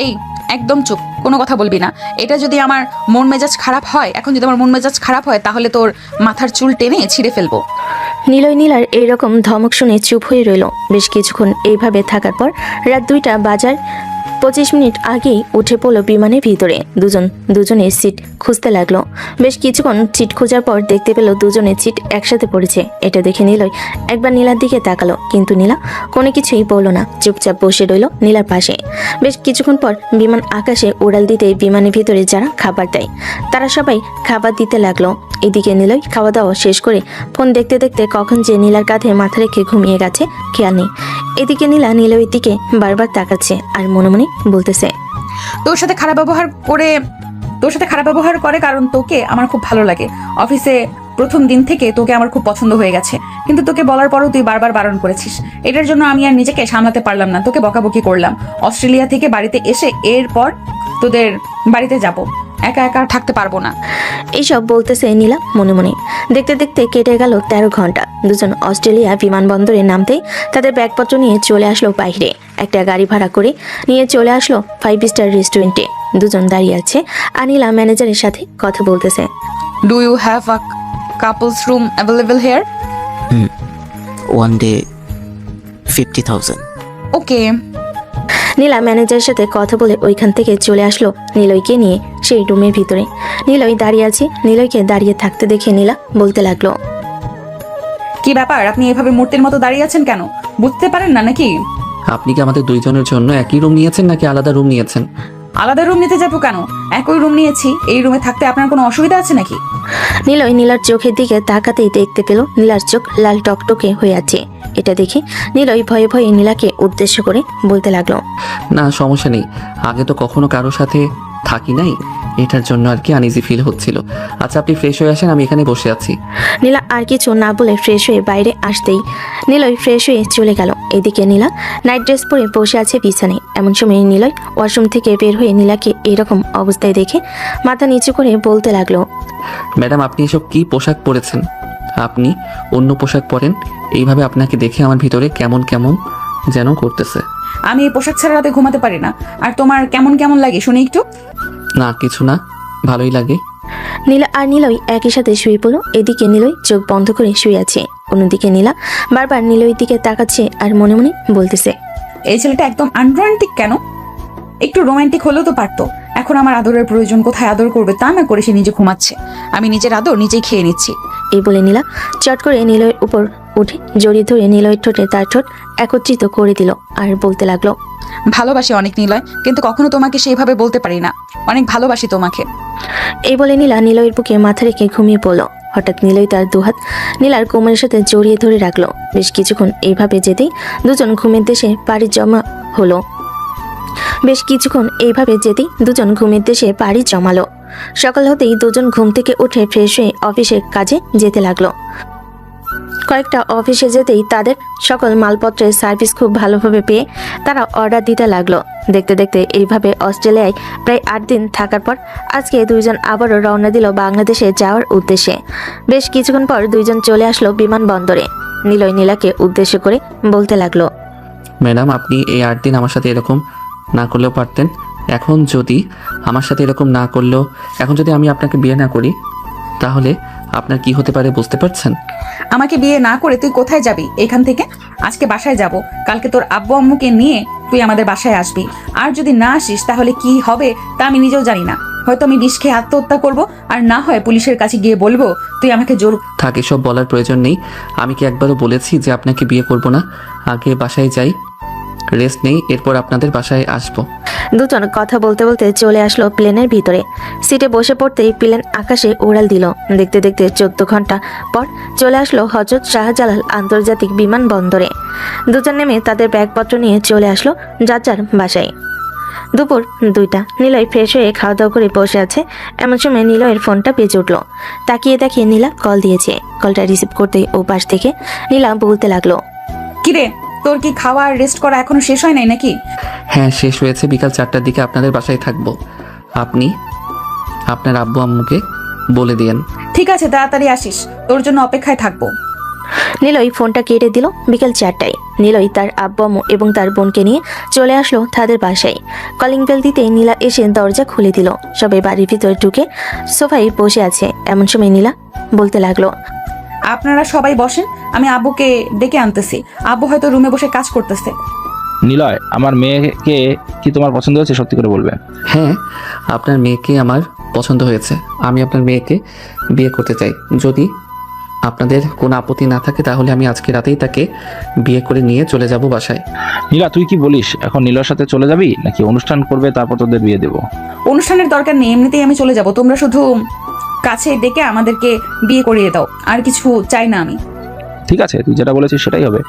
এই একদম চুপ, কোনো কথা বলবি না। এটা যদি আমার মন মেজাজ খারাপ হয়, এখন যদি আমার মন মেজাজ খারাপ হয় তাহলে তোর মাথার চুল টেনে ছিঁড়ে ফেলবো। নিলয় নীলার এইরকম ধমক শুনে চুপ হয়ে রইল। বেশ কিছুক্ষণ এইভাবে থাকার পর রাত 2টা বাজার 25 মিনিট আগেই উঠে পড়লো বিমানের ভিতরে। দুজনের সিট খুঁজতে লাগলো। বেশ কিছুক্ষণ সিট খোঁজার পর দেখতে পেল দুজনের সিট একসাথে পড়েছে। এটা দেখে নিলয় একবার নীলার দিকে তাকালো, কিন্তু নীলা কোনো কিছুই বললো না, চুপচাপ বসে রইল নীলার পাশে। বেশ কিছুক্ষণ পর বিমান আকাশে উড়াল দিতে বিমানের ভিতরে যারা খাবার দেয় তারা সবাই খাবার দিতে লাগলো। এদিকে নিলয় খাওয়া দাওয়া শেষ করে ফোন দেখতে দেখতে কখন যে নীলার কাঁধে মাথা রেখে ঘুমিয়ে গেছে খেয়াল নেই। এদিকে নীলা নিলয়ের দিকে বারবার তাকাচ্ছে আর মনে মনে বলতেছে, তোর সাথে খারাপ ব্যবহার করে কারণ তোকে আমার খুব ভালো লাগে। অফিসে প্রথম দিন থেকে তোকে আমার খুব পছন্দ হয়ে গেছে, কিন্তু তোকে বলার পরও তুই বারবার বারণ করেছিস। এটার জন্য আমি আর নিজেকে সামলাতে পারলাম না, তোকে বকাবকি করলাম। অস্ট্রেলিয়া থেকে বাড়িতে এসে এরপর তোদের বাড়িতে যাব, একা একা থাকতে পারবো না। এইসব বলতেছে নীলা মনে মনে। দেখতে দেখতে কেটে গেল 13 ঘন্টা। দুজন অস্ট্রেলিয়া বিমানবন্দরে নামতেই তাদের ব্যাগপত্র নিয়ে চলে আসলো বাইরে। একটা গাড়ি ভাড়া করে নিয়ে চলে আসলো 5 স্টার রেস্টুরেন্টে। দুজন দাঁড়িয়ে আছে আর নীলা ম্যানেজারের সাথে কথা বলতেছে। Do you have a couples room available here? One day 50,000। Okay. Neela ম্যানেজারের সাথে কথা বলে ওইখান থেকে চলে আসলো নিলয়কে নিয়ে সেই রুমের ভিতরে। নিলয় দাঁড়িয়ে আছে। নিলয়কে দাঁড়িয়ে থাকতে দেখে নীলা বলতে লাগলো, কি ব্যাপার, আপনি এভাবে মূর্তির মতো দাঁড়িয়ে আছেন কেন? বুঝতে পারেন না নাকি? আপনি কি আমাদের দুইজনের জন্য একই রুম নিয়েছেন নাকি আলাদা রুম নিয়েছেন? আলাদা রুম নিতে যাবো কেন? একই রুম নিয়েছি। এই রুমে থাকতে আপনার কোনো অসুবিধা আছে নাকি? নিলয় নীলার চোখের দিকে তাকাতেই দেখতে পেল নীলার চোখ লাল টকটকে হয়ে আছে। এটা দেখে নিলয় ভয়ে ভয়ে নীলাকে উদ্দেশ্য করে বলতে লাগলো, না সমস্যা নেই, আগে তো কখনো কারোর সাথে থাকি নাই, এটার জন্য আর কি আনইজি ফিল হচ্ছিল। আচ্ছা আপনি ফ্রেশ হয়ে আসেন, আমি এখানে বসে আছি। নীলা আর কিছু না বলে ফ্রেশ হয়ে বাইরে আসতেই নিলয় ফ্রেশ হয়ে চলে গেল। এদিকে নীলা নাইট ড্রেস পরে বসে আছে বিছানায়। এমন সময় নিলয় ওয়াশরুম থেকে বের হয়ে নীলাকে এরকম অবস্থায় দেখে মাথা নিচু করে বলতে লাগলো, ম্যাডাম আপনি এসব কি পোশাক পরেছেন? আপনি অন্য পোশাক পরেন, এইভাবে আপনাকে দেখে আমার ভিতরে কেমন কেমন যেন করতেছে। আমি এই পোশাক ছাড়া রাতে ঘুমাতে পারি না। আর তোমার কেমন কেমন লাগে শুনি একটু। না কিছু না, ভালোই লাগে। নীলা আর নিলয় একই সাথে শুয়ে পড়লো। এদিকে নিলয় চোখ বন্ধ করে শুয়ে আছে, অন্যদিকে নীলা বারবার নিলয়ের দিকে তাকাচ্ছে আর মনে মনে বলতেছে, এই ছেলেটা একদম আনরোমান্টিক কেন? একটু রোমান্টিক হলেও তো পারতো। এখন আমার আদরের প্রয়োজন, কোথায় আদর করবে তা না করে সে নিজে ঘুমাচ্ছে। আমি নিজের আদর নিজেই খেয়ে নিচ্ছি। এই বলে নীলা চট করে নিলয়ের উপর উঠে জড়িয়ে ধরে নিলয়ের ঠোঁটে তার ঠোঁট একত্রিত করে দিল আর বলতে লাগলো, ভালোবাসি অনেক নিলয়, কিন্তু কখনো তোমাকে সেইভাবে বলতে পারি না। অনেক ভালোবাসি তোমাকে। এই বলে নীলা নিলয়ের বুকে মাথা রেখে ঘুমিয়ে পড়লো। হঠাৎ নিলয় তার দুহাত নীলার কোমরের সাথে জড়িয়ে ধরে রাখলো। বেশ কিছুক্ষণ এইভাবে যেতেই দুজন ঘুমের দেশে পাড়ি জমালো। সকাল হতেই দুজন ঘুম থেকে উঠে ফ্রেশ হয়ে অফিসের কাজে যেতে লাগলো। কয়েকটা অফিসে যেতেই তাদের সকল মালপত্রের সার্ভিস খুব ভালোভাবে পেয়ে তারা অর্ডার দিতে লাগলো। দেখতে দেখতে এইভাবে অস্ট্রেলিয়ায় প্রায় 8 দিন থাকার পর আজকে দুইজন আবারও রওনা দিল বাংলাদেশে যাওয়ার উদ্দেশ্যে। বেশ কিছুক্ষণ পর দুইজন চলে আসলো বিমানবন্দরে। নিলয় নীলাকে উদ্দেশ্য করে বলতে লাগলো, ম্যাডাম আপনি এই 8 দিন আমার সাথে এরকম না করলেও পারতেন। এখন যদি আমার সাথে এরকম না করলেও, এখন যদি আমি আপনাকে বিয়ে না করি তাহলে আপনার কি হতে পারে বুঝতে পারছেন? আমাকে বিয়ে না করে তুই কোথায় যাবি এখান থেকে? আজকে বাসায় যাব, কালকে তোর আব্বু আম্মুকে নিয়ে তুই আমাদের বাসায় আসবি। আর যদি না আসিস তাহলে কি হবে তা আমি নিজেও জানি না। হয়তো আমি বিষ খেয়ে আত্মহত্যা করব, আর না হয় পুলিশের কাছে গিয়ে বলবো তুই আমাকে জোর। থাক, এসব বলার প্রয়োজন নেই। আমি কি একবারও বলেছি যে আপনাকে বিয়ে করব না? আগে বাসায় যাই, রেস্ট নেই, এরপর আপনাদের বাসায় আসবো। দুজন কথা বলতে বলতে চলে আসলো প্লেনের ভিতরে। সিটে বসে পড়তেই প্লেন আকাশে উড়াল দিল। দেখতে দেখতে 14 ঘন্টা পর চলে আসলো হযরত শাহজালাল আন্তর্জাতিক বিমানবন্দরে। দুজন নেমে তাদের ব্যাগপত্র নিয়ে চলে আসলো যার যার বাসায়। দুপুর 2টা। নিলয় ফ্রেশ হয়ে খাওয়া দাওয়া করে বসে আছে। এমন সময় নিলয়ের ফোনটা বেজে উঠলো। তাকিয়ে দেখে নীলা কল দিয়েছে। কলটা রিসিভ করতেই ও পাশ থেকে নীলা বলতে লাগলো, কিরে, তোর কি খাওয়া আর রেস্ট করা এখনো শেষ হয় নাই নাকি? হ্যাঁ শেষ হয়েছে, বিকাল 4টার দিকে আপনাদের বাসায় থাকবো। আপনি আপনার আব্বু আম্মুকে বলে দিয়েন। ঠিক আছে, তাড়াতাড়ি আসিস, তোর জন্য অপেক্ষায় থাকবো। নিলয় ফোনটা কেটে দিল। বিকেল 4টায় নিলয় তার আব্বু আম্মু এবং তার বোনকে নিয়ে চলে আসলো তাদের বাসায়। কলিং বেল দিতে নীলা এসে দরজা খুলে দিল। সবাই বাড়ির ভিতরে ঢুকে সোফায় বসে আছে। এমন সময় নীলা বলতে লাগলো, আপনারা সবাই বসেন, আমি আব্বুকে ডেকে আনতেছি। আব্বু হয়তো রুমে বসে কাজ করতেছে। নিলয়, আমার মেয়েকে কি তোমার পছন্দ হয়েছে? সত্যি করে বলবে। হ্যাঁ, আপনার মেয়েকে আমার পছন্দ হয়েছে। আমি আপনার মেয়েকে বিয়ে করতে চাই। যদি আপনাদের কোনো আপত্তি না থাকে তাহলে আমি আজকে রাতেই তাকে বিয়ে করে নিয়ে চলে যাব বাসায়। নীলা, তুই কি বলিস? এখন নীলার সাথে চলে যাবি নাকি অনুষ্ঠান করবে তারপর তোদের বিয়ে দেবো? অনুষ্ঠানের দরকার নেই, এমনিতেই আমি চলে যাব। তোমরা শুধু কাছে ডেকে আমাদেরকে বিয়ে করিয়ে দাও, আর কিছু চাই না আমি। ঠিক আছে, তুই যেটা বলেছিস সেটাই হবে।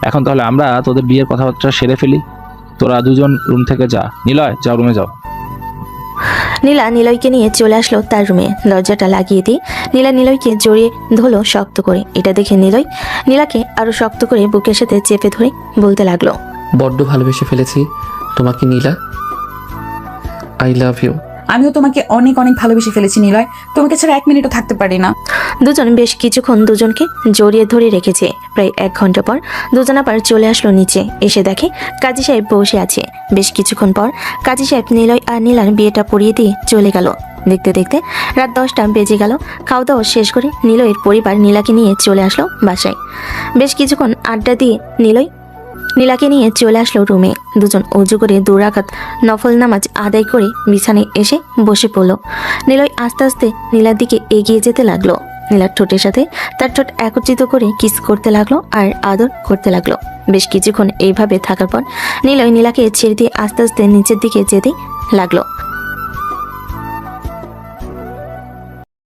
এখন তাহলে আমরা তোদের বিয়ের কথাবার্তা সেরে ফেলি। তোরা দুজন রুম থেকে যা। নিলয়, যাও, রুমে যাও। নীলা নিলয়কে নিয়ে চলে আসলো তার রুমে। দরজাটা লাগিয়ে দিয়ে নীলা নিলয়কে জড়িয়ে ধরলো শক্ত করে। এটা দেখে নিলয় নীলাকে আরো শক্ত করে বুকের সাথে চেপে ধরে বলতে লাগলো, বড্ড ভালোবেসে ফেলেছি তোমাকে নীলা, আই লাভ ইউ। আমিও তোমাকে অনেক অনেক ভালোবেসে ফেলেছি নিলয়, তোমাকে ছাড়া 1 মিনিটও থাকতে পারি না। দুজন বেশ কিছুক্ষণ দুজনকে জড়িয়ে ধরে রেখেছে। প্রায় 1 ঘন্টা পর দুজন আবার চলে আসলো নিচে। এসে দেখে কাজী সাহেব বসে আছে। বেশ কিছুক্ষণ পর কাজী সাহেব নিলয় আর নীলার বিয়েটা পড়িয়ে দিয়ে চলে গেল। দেখতে দেখতে রাত 10টা বেজে গেল। খাওয়া দাওয়া শেষ করে নিলয়ের পরিবার নীলাকে নিয়ে চলে আসলো বাসায়। বেশ কিছুক্ষণ আড্ডা দিয়ে নীলাকে নিয়ে চলে আসলো রুমে। দুজন অজু করে 2 রাকাত নফল নামাজ আদায় করে বিছানায় এসে বসে পড়ল। নিলয় আস্তে আস্তে নীলার দিকে এগিয়ে যেতে লাগলো। নীলার ঠোঁটের সাথে তার ঠোঁট একত্রিত করে কিস করতে লাগলো আর আদর করতে লাগলো। বেশ কিছুক্ষণ এইভাবে থাকার পর নিলয় নীলাকে ছেড়ে দিয়ে আস্তে আস্তে নিচের দিকে যেতে লাগলো।